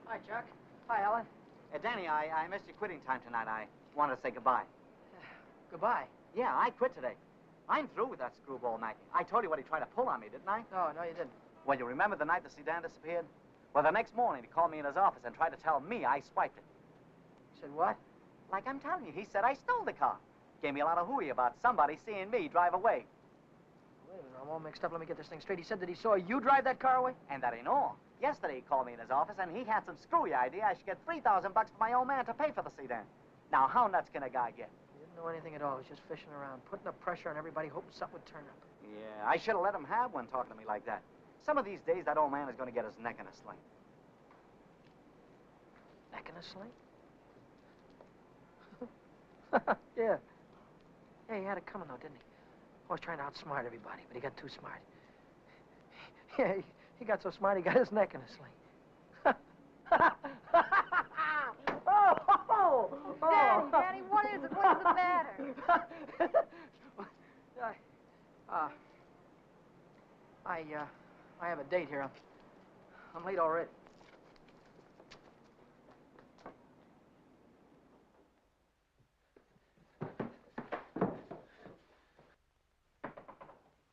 Hi, Chuck. Hi, Ellen. Danny, I missed your quitting time tonight. I wanted to say goodbye. Goodbye. Yeah, I quit today. I'm through with that screwball Mackey. I told you what he tried to pull on me, didn't I? No, you didn't. Well, you remember the night the sedan disappeared? Well, the next morning, he called me in his office and tried to tell me I swiped it. Said what? Like I'm telling you, he said I stole the car. Gave me a lot of hooey about somebody seeing me drive away. Wait a minute, I'm all mixed up. Let me get this thing straight. He said that he saw you drive that car away? And that ain't all. Yesterday, he called me in his office, and he had some screwy idea I should get $3,000 for my old man to pay for the sedan. Now, how nuts can a guy get? He didn't know anything at all. He was just fishing around, putting the pressure on everybody, hoping something would turn up. Yeah, I should have let him have one talking to me like that. Some of these days, that old man is going to get his neck in a sling. Neck in a sling? Yeah. Yeah, he had it coming, though, didn't he? Always trying to outsmart everybody, but he got too smart. Yeah, he got so smart, he got his neck in a sling. Daddy, what is it? What's the matter? I have a date here. I'm late already.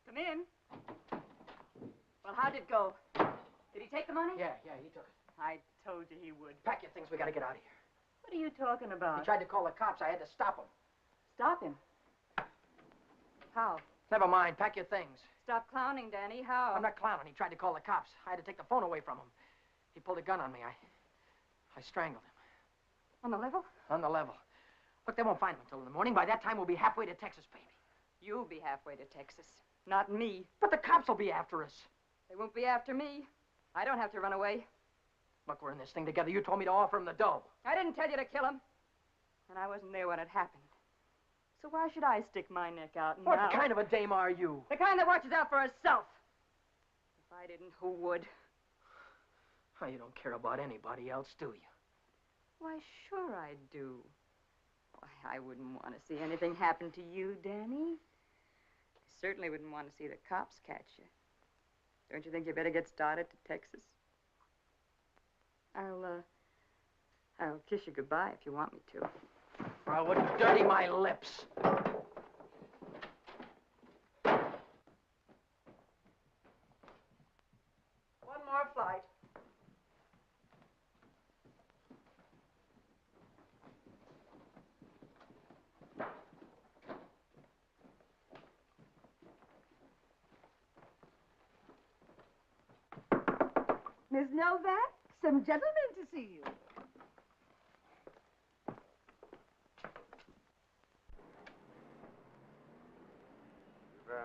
Come in. Well, how'd it go? Did he take the money? Yeah, he took it. I told you he would. Pack your things, we gotta get out of here. What are you talking about? He tried to call the cops. I had to stop him. Stop him. How? Never mind. Pack your things. Stop clowning, Danny. How? I'm not clowning. He tried to call the cops. I had to take the phone away from him. He pulled a gun on me. I strangled him. On the level? On the level. Look, they won't find him until in the morning. By that time, we'll be halfway to Texas, baby. You'll be halfway to Texas. Not me. But the cops will be after us. They won't be after me. I don't have to run away. Look, we're in this thing together. You told me to offer him the dough. I didn't tell you to kill him. And I wasn't there when it happened. So why should I stick my neck out now? What kind of a dame are you? The kind that watches out for herself. If I didn't, who would? Oh, you don't care about anybody else, do you? Why, sure I do. Why, I wouldn't want to see anything happen to you, Danny. I certainly wouldn't want to see the cops catch you. Don't you think you better get started to Texas? I'll kiss you goodbye if you want me to. I wouldn't dirty my lips. One more flight. Miss Novak, some gentlemen to see you.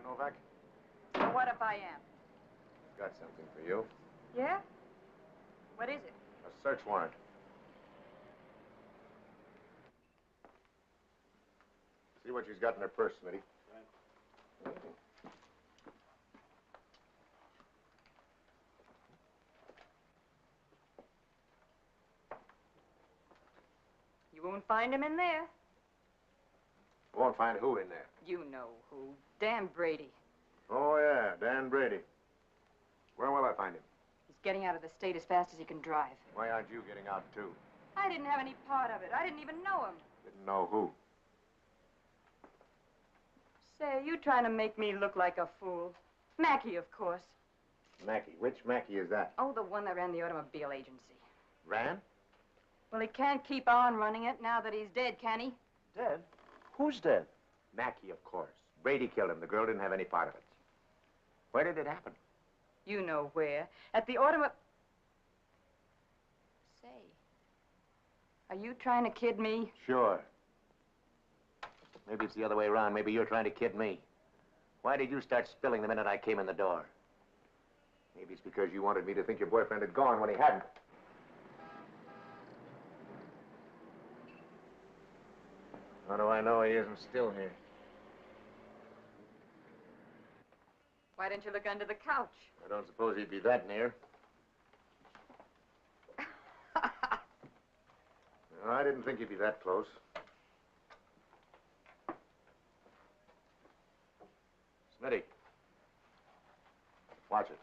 Novak? So what if I am? Got something for you. Yeah? What is it? A search warrant. See what she's got in her purse, Smitty. You won't find him in there. Won't find who in there? You know who. Dan Brady. Oh, yeah, Dan Brady. Where will I find him? He's getting out of the state as fast as he can drive. Why aren't you getting out, too? I didn't have any part of it. I didn't even know him. Didn't know who? Say, are you trying to make me look like a fool? Mackey, of course. Mackey. Which Mackey is that? Oh, the one that ran the automobile agency. Ran? Well, he can't keep on running it now that he's dead, can he? Dead? Who's dead? Mackey, of course. Brady killed him. The girl didn't have any part of it. Where did it happen? You know where. At the automobile... Say, are you trying to kid me? Sure. Maybe it's the other way around. Maybe you're trying to kid me. Why did you start spilling the minute I came in the door? Maybe it's because you wanted me to think your boyfriend had gone when he hadn't. How do I know he isn't still here? Why didn't you look under the couch? I don't suppose he'd be that near. No, I didn't think he'd be that close. Smitty. Watch it.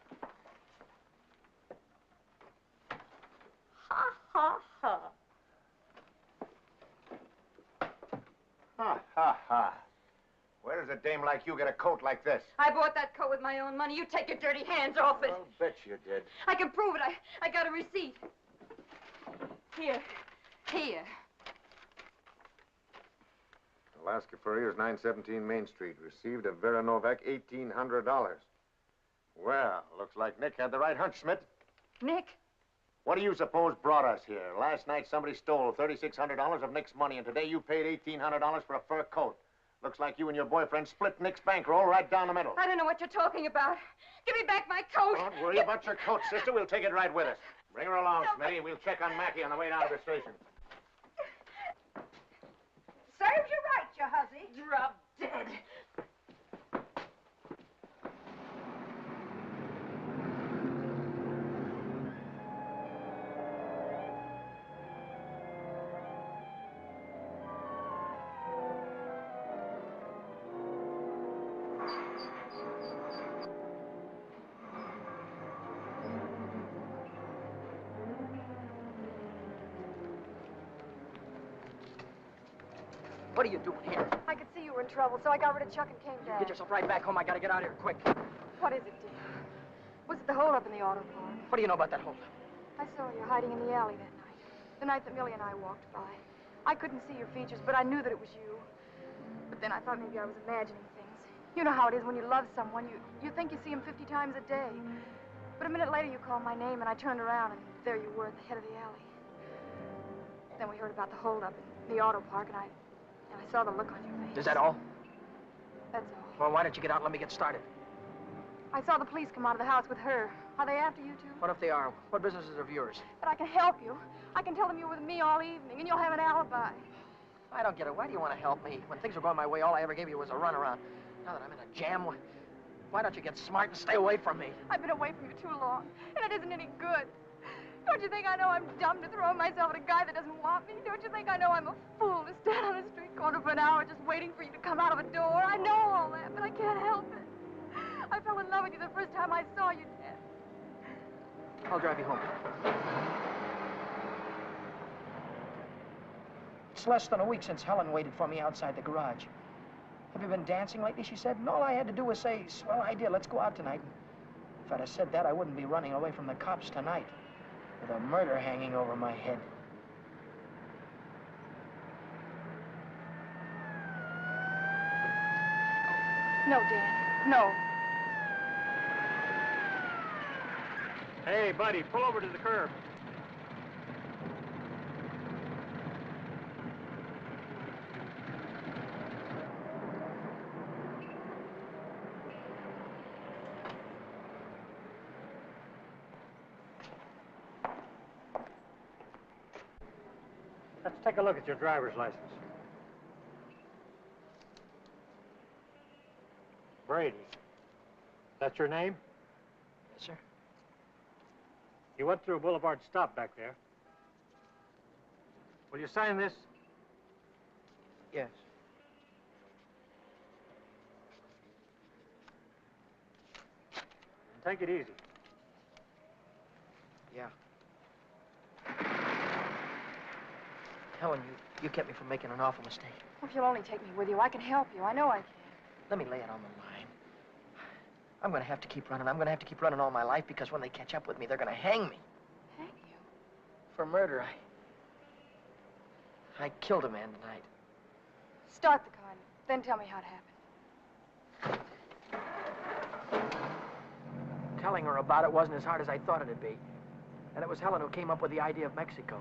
Ha, ha, ha. Ha, ha, ha. Where does a dame like you get a coat like this? I bought that coat with my own money. You take your dirty hands off it. I'll bet you did. I can prove it. I got a receipt. Here. Here. Alaska Furrier's 917 Main Street. Received of Vera Novak $1,800. Well, looks like Nick had the right hunch, Schmidt. Nick? What do you suppose brought us here? Last night somebody stole $3,600 of Nick's money, and today you paid $1,800 for a fur coat. Looks like you and your boyfriend split Nick's bankroll right down the middle. I don't know what you're talking about. Give me back my coat. Don't worry about your coat, sister. We'll take it right with us. Bring her along, Smitty, and we'll check on Mackey on the way down to the station. Serves you right, you hussy. Drop dead. What are you doing here? I could see you were in trouble, so I got rid of Chuck and came back. Get yourself right back home. I gotta get out of here quick. What is it, dear? Was it the holdup in the auto park? What do you know about that holdup? I saw you hiding in the alley that night. The night that Millie and I walked by. I couldn't see your features, but I knew that it was you. But then I thought maybe I was imagining things. You know how it is when you love someone. You think you see him 50 times a day. But a minute later, you called my name, and I turned around, and there you were at the head of the alley. Then we heard about the holdup in the auto park, and I saw the look on your face. Is that all? That's all. Well, why don't you get out and let me get started? I saw the police come out of the house with her. Are they after you, too? What if they are? What business is of yours? But I can help you. I can tell them you were with me all evening, and you'll have an alibi. I don't get it. Why do you want to help me? When things were going my way, all I ever gave you was a runaround. Now that I'm in a jam, why don't you get smart and stay away from me? I've been away from you too long, and it isn't any good. Don't you think I know I'm dumb to throw myself at a guy that doesn't want me? Don't you think I know I'm a fool to stand on a street corner for an hour just waiting for you to come out of a door? I know all that, but I can't help it. I fell in love with you the first time I saw you, Dad. I'll drive you home. It's less than a week since Helen waited for me outside the garage. Have you been dancing lately, she said, and all I had to do was say, swell idea, let's go out tonight. If I'd have said that, I wouldn't be running away from the cops tonight, with a murder hanging over my head. No, Dan, no. Hey, buddy, pull over to the curb. Let's take a look at your driver's license. Brady. That's your name? Yes, sir. You went through Boulevard Stop back there. Will you sign this? Yes. Take it easy. Yeah. Helen, you kept me from making an awful mistake. If you'll only take me with you, I can help you. I know I can. Let me lay it on the line. I'm going to have to keep running. I'm going to have to keep running all my life because when they catch up with me, they're going to hang me. Hang you? For murder. I killed a man tonight. Start the car, and then tell me how it happened. Telling her about it wasn't as hard as I thought it'd be. And it was Helen who came up with the idea of Mexico.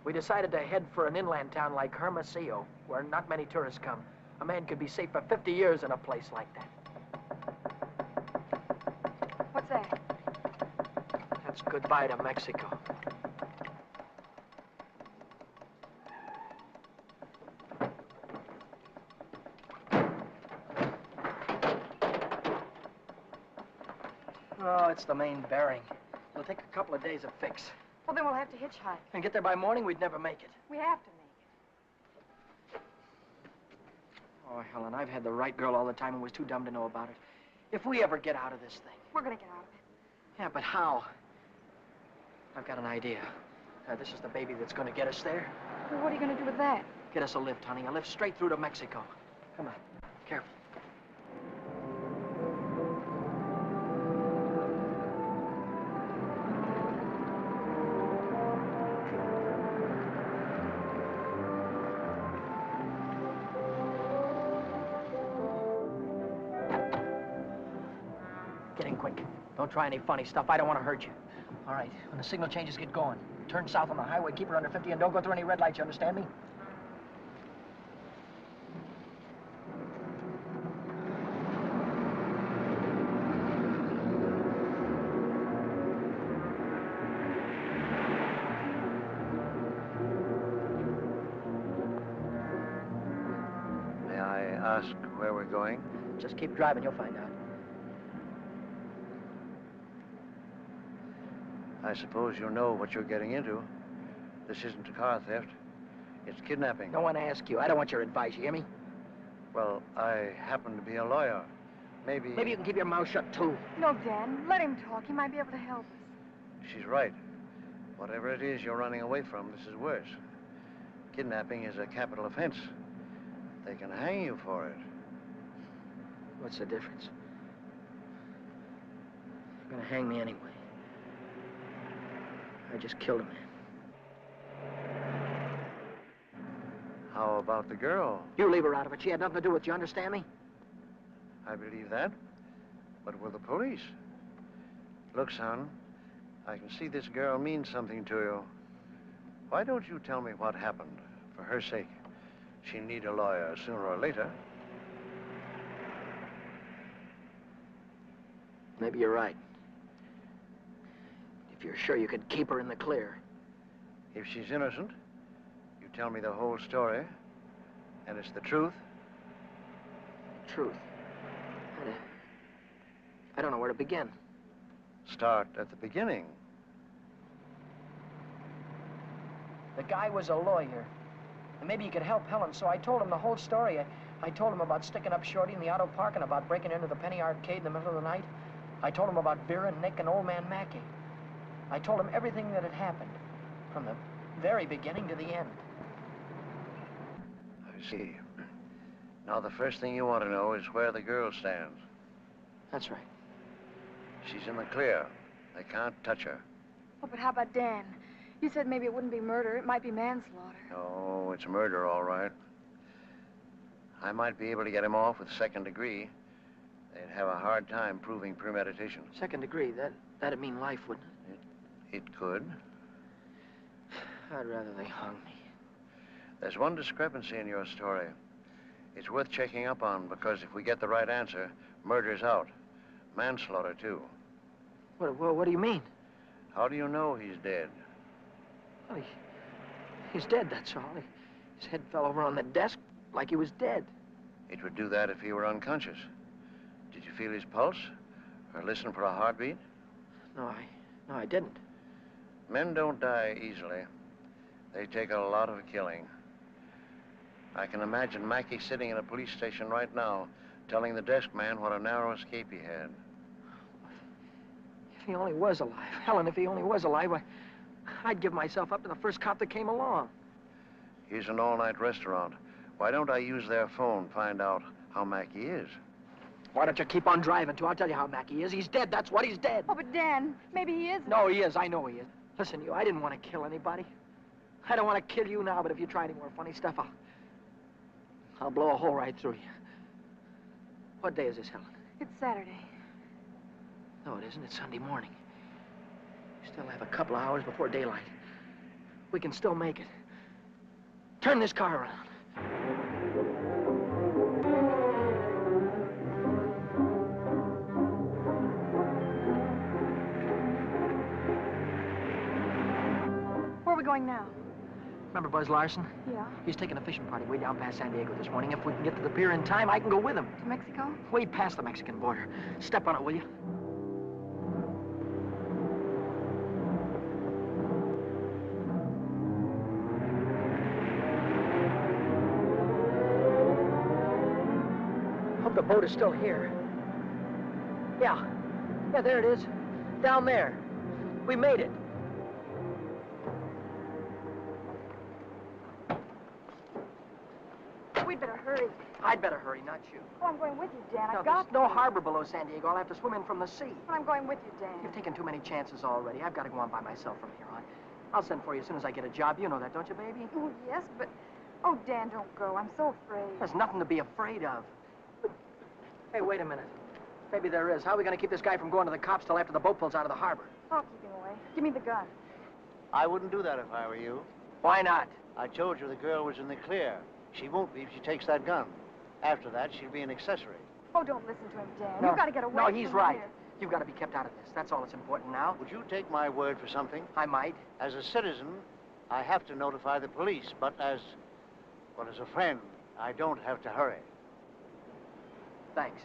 We decided to head for an inland town like Hermosillo, where not many tourists come. A man could be safe for 50 years in a place like that. What's that? That's goodbye to Mexico. Oh, it's the main bearing. It'll take a couple of days to fix. Well, then we'll have to hitchhike. And get there by morning, we'd never make it. We have to make Oh, Helen, I've had the right girl all the time and was too dumb to know about it. If we ever get out of this thing. it. We're going to get out of it. Yeah, but how? I've got an idea. This is the baby that's going to get us there. Well, what are you going to do with that? Get us a lift, honey. A lift straight through to Mexico. Come on. Careful. Get in quick. Don't try any funny stuff. I don't want to hurt you. All right. When the signal changes, get going. Turn south on the highway, keep her under 50, and don't go through any red lights, you understand me? May I ask where we're going? Just keep driving, you'll find out. I suppose you know what you're getting into. This isn't a car theft. It's kidnapping. No one asked you. I don't want your advice, you hear me? Well, I happen to be a lawyer. Maybe you can keep your mouth shut, too. No, Dan. Let him talk. He might be able to help us. she's right. Whatever it is you're running away from, this is worse. Kidnapping is a capital offense. They can hang you for it. What's the difference? They're gonna hang me anyway. I just killed a man. How about the girl? You leave her out of it. She had nothing to do with it. You understand me? I believe that. But will the police? Look, son, I can see this girl means something to you. Why don't you tell me what happened? For her sake. She'll need a lawyer sooner or later. Maybe you're right. If you're sure you could keep her in the clear. If she's innocent, you tell me the whole story, and it's the truth. Truth. I don't know where to begin. Start at the beginning. The guy was a lawyer. And maybe he could help Helen, so I told him the whole story. I told him about sticking up Shorty in the auto park and about breaking into the penny arcade in the middle of the night. I told him about Vera, Nick, and old man Mackey. I told him everything that had happened, from the very beginning to the end. I see. Now, the first thing you want to know is where the girl stands. That's right. She's in the clear. They can't touch her. Oh, but how about Dan? You said maybe it wouldn't be murder. It might be manslaughter. No, it's murder, all right. I might be able to get him off with second degree. They'd have a hard time proving premeditation. Second degree, that'd mean life, wouldn't it? It could. I'd rather they hung me. There's one discrepancy in your story. It's worth checking up on, because if we get the right answer, murder's out. Manslaughter, too. What do you mean? How do you know he's dead? Well, he's dead, that's all. His head fell over on the desk like he was dead. It would do that if he were unconscious. Did you feel his pulse? Or listen for a heartbeat? No, I didn't. Men don't die easily. They take a lot of killing. I can imagine Mackey sitting in a police station right now, telling the desk man what a narrow escape he had. If he only was alive. Helen, if he only was alive, I'd give myself up to the first cop that came along. Here's an all-night restaurant. Why don't I use their phone, find out how Mackey is? Why don't you keep on driving, too? I'll tell you how Mackey is. He's dead, that's what, he's dead. Oh, but Dan, maybe he isn't. No, he is. I know he is. Listen, I didn't want to kill anybody. I don't want to kill you now, but if you try any more funny stuff, I'll blow a hole right through you. What day is this, Helen? It's Saturday. No, it isn't. It's Sunday morning. We still have a couple of hours before daylight. We can still make it. Turn this car around. Where are we going now? Remember Buzz Larson? Yeah. He's taking a fishing party way down past San Diego this morning. If we can get to the pier in time, I can go with him. To Mexico? Way past the Mexican border. Step on it, will you? Hope the boat is still here. Yeah, there it is. Down there. We made it. We'd better hurry. I'd better hurry, not you. Oh, I'm going with you, Dan. No, I've got there's no harbor below San Diego. I'll have to swim in from the sea. I'm going with you, Dan. You've taken too many chances already. I've got to go on by myself from here on. I'll send for you as soon as I get a job. You know that, don't you, baby? Oh, yes, but... Oh, Dan, don't go. I'm so afraid. There's nothing to be afraid of. Hey, wait a minute. Maybe there is. How are we going to keep this guy from going to the cops till after the boat pulls out of the harbor? I'll keep him away. Give me the gun. I wouldn't do that if I were you. Why not? I told you the girl was in the clear. She won't be if she takes that gun. After that, she'll be an accessory. Oh, don't listen to him, Dan. No. You've got to get away No, from he's here. right. You've got to be kept out of this. That's all that's important now. Would you take my word for something? I might. As a citizen, I have to notify the police, but as a friend, I don't have to hurry. Thanks.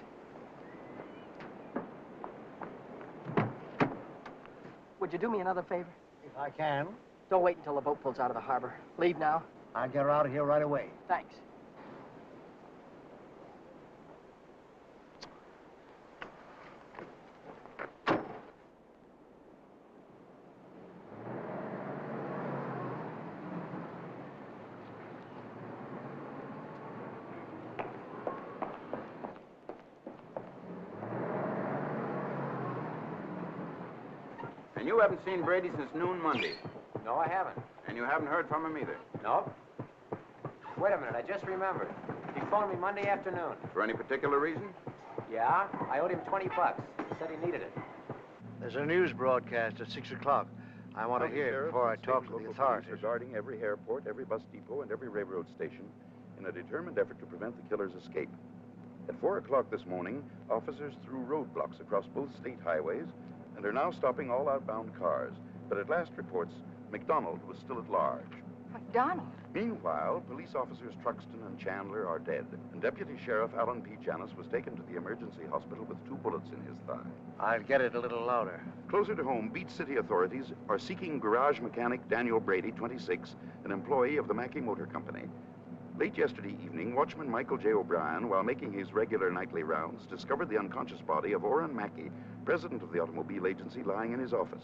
Would you do me another favor? If I can. Don't wait until the boat pulls out of the harbor. Leave now. I'll get her out of here right away. Thanks. And you haven't seen Brady since noon Monday. No, I haven't. And you haven't heard from him either. Nope. Wait a minute, I just remembered. He phoned me Monday afternoon. For any particular reason? Yeah? I owed him 20 bucks. He said he needed it. There's a news broadcast at 6 o'clock. I want to hear it before I talk to the authorities. Regarding every airport, every bus depot, and every railroad station in a determined effort to prevent the killer's escape. At 4 o'clock this morning, officers threw roadblocks across both state highways and are now stopping all outbound cars. But at last reports, McDonald was still at large. McDonald? Meanwhile, police officers Truxton and Chandler are dead, and Deputy Sheriff Alan P. Janis was taken to the emergency hospital with 2 bullets in his thigh. I'll get it a little louder. Closer to home, Beach City authorities are seeking garage mechanic Daniel Brady, 26, an employee of the Mackey Motor Company. Late yesterday evening, watchman Michael J. O'Brien, while making his regular nightly rounds, discovered the unconscious body of Orrin Mackey, president of the automobile agency, lying in his office.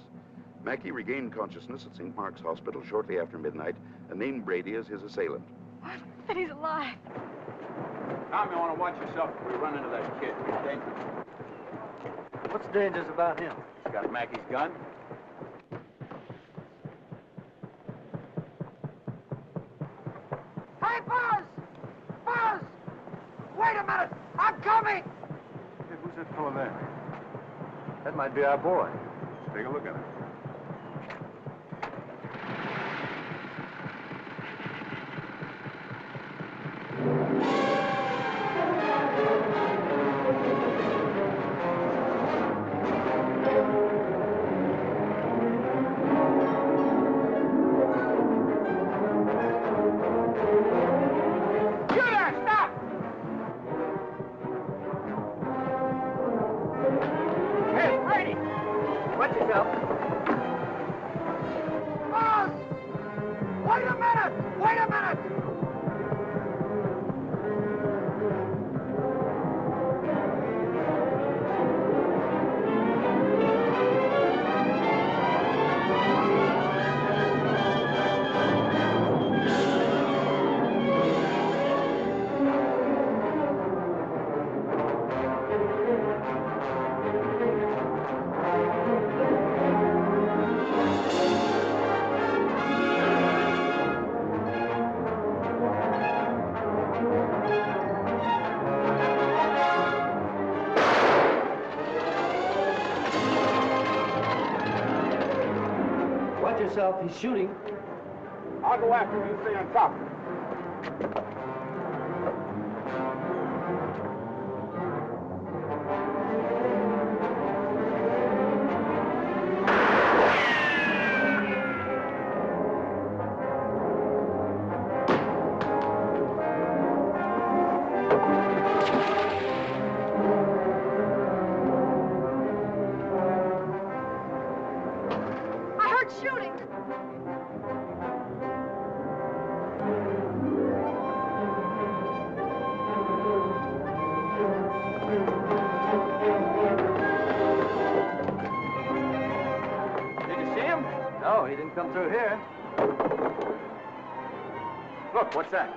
Mackey regained consciousness at St. Mark's Hospital shortly after midnight and named Brady as his assailant. What? That he's alive. Tom, you want to watch yourself if we run into that kid. He's dangerous. What's dangerous about him? He's got Mackey's gun. Hey, Buzz! Buzz! Wait a minute! I'm coming! Hey, who's that fellow there? That might be our boy. Let's take a look at him. He's shooting. I'll go after him. You stay on top. I heard shooting. Did you see him? No, he didn't come through here. Look, what's that?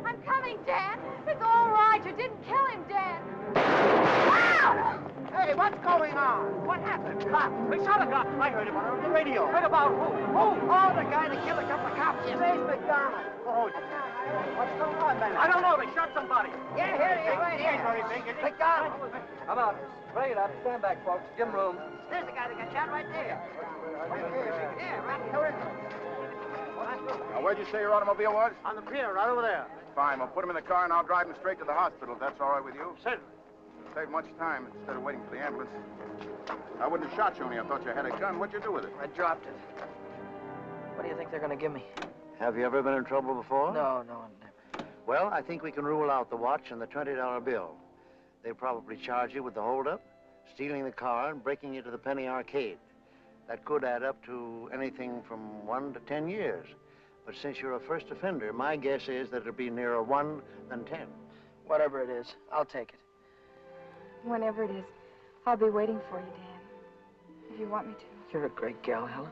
I'm coming, Dan. It's all right. You didn't kill him, Dan. Hey, what's going on? What happened? They shot a guy. I heard about it on the radio. Heard about who? Who? Oh, the guy that killed a couple of cops. His name's McDonald. Oh, What's going on, man? I don't know. They shot somebody. Yeah, here he is, right He ain't here. very big, is he? McDonald. Come on. Spray it up. Stand back, folks. Give him room. There's the guy that got shot right there. Yeah, right here. Now, where'd you say your automobile was? On the pier, right over there. Fine. We'll put him in the car and I'll drive him straight to the hospital, if that's all right with you. Certainly. Save much time instead of waiting for the ambulance. I wouldn't have shot you only I thought you had a gun. What'd you do with it? I dropped it. What do you think they're going to give me? Have you ever been in trouble before? No, never. Well, I think we can rule out the watch and the $20 bill. They probably charge you with the holdup, stealing the car, and breaking you to the penny arcade. That could add up to anything from 1 to 10 years. But since you're a first offender, my guess is that it'll be nearer 1 than 10. Whatever it is, I'll take it. Whenever it is, I'll be waiting for you, Dan. If you want me to. You're a great gal, Helen.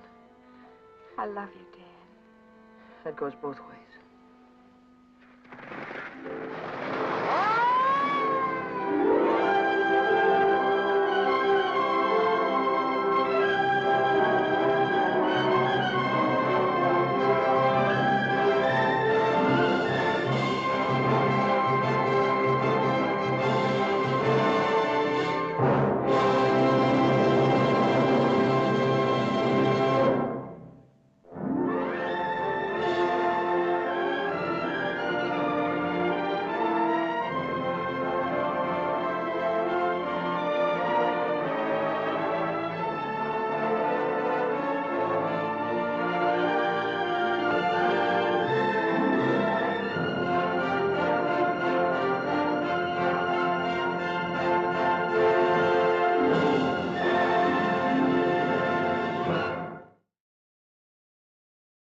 I love you, Dan. That goes both ways.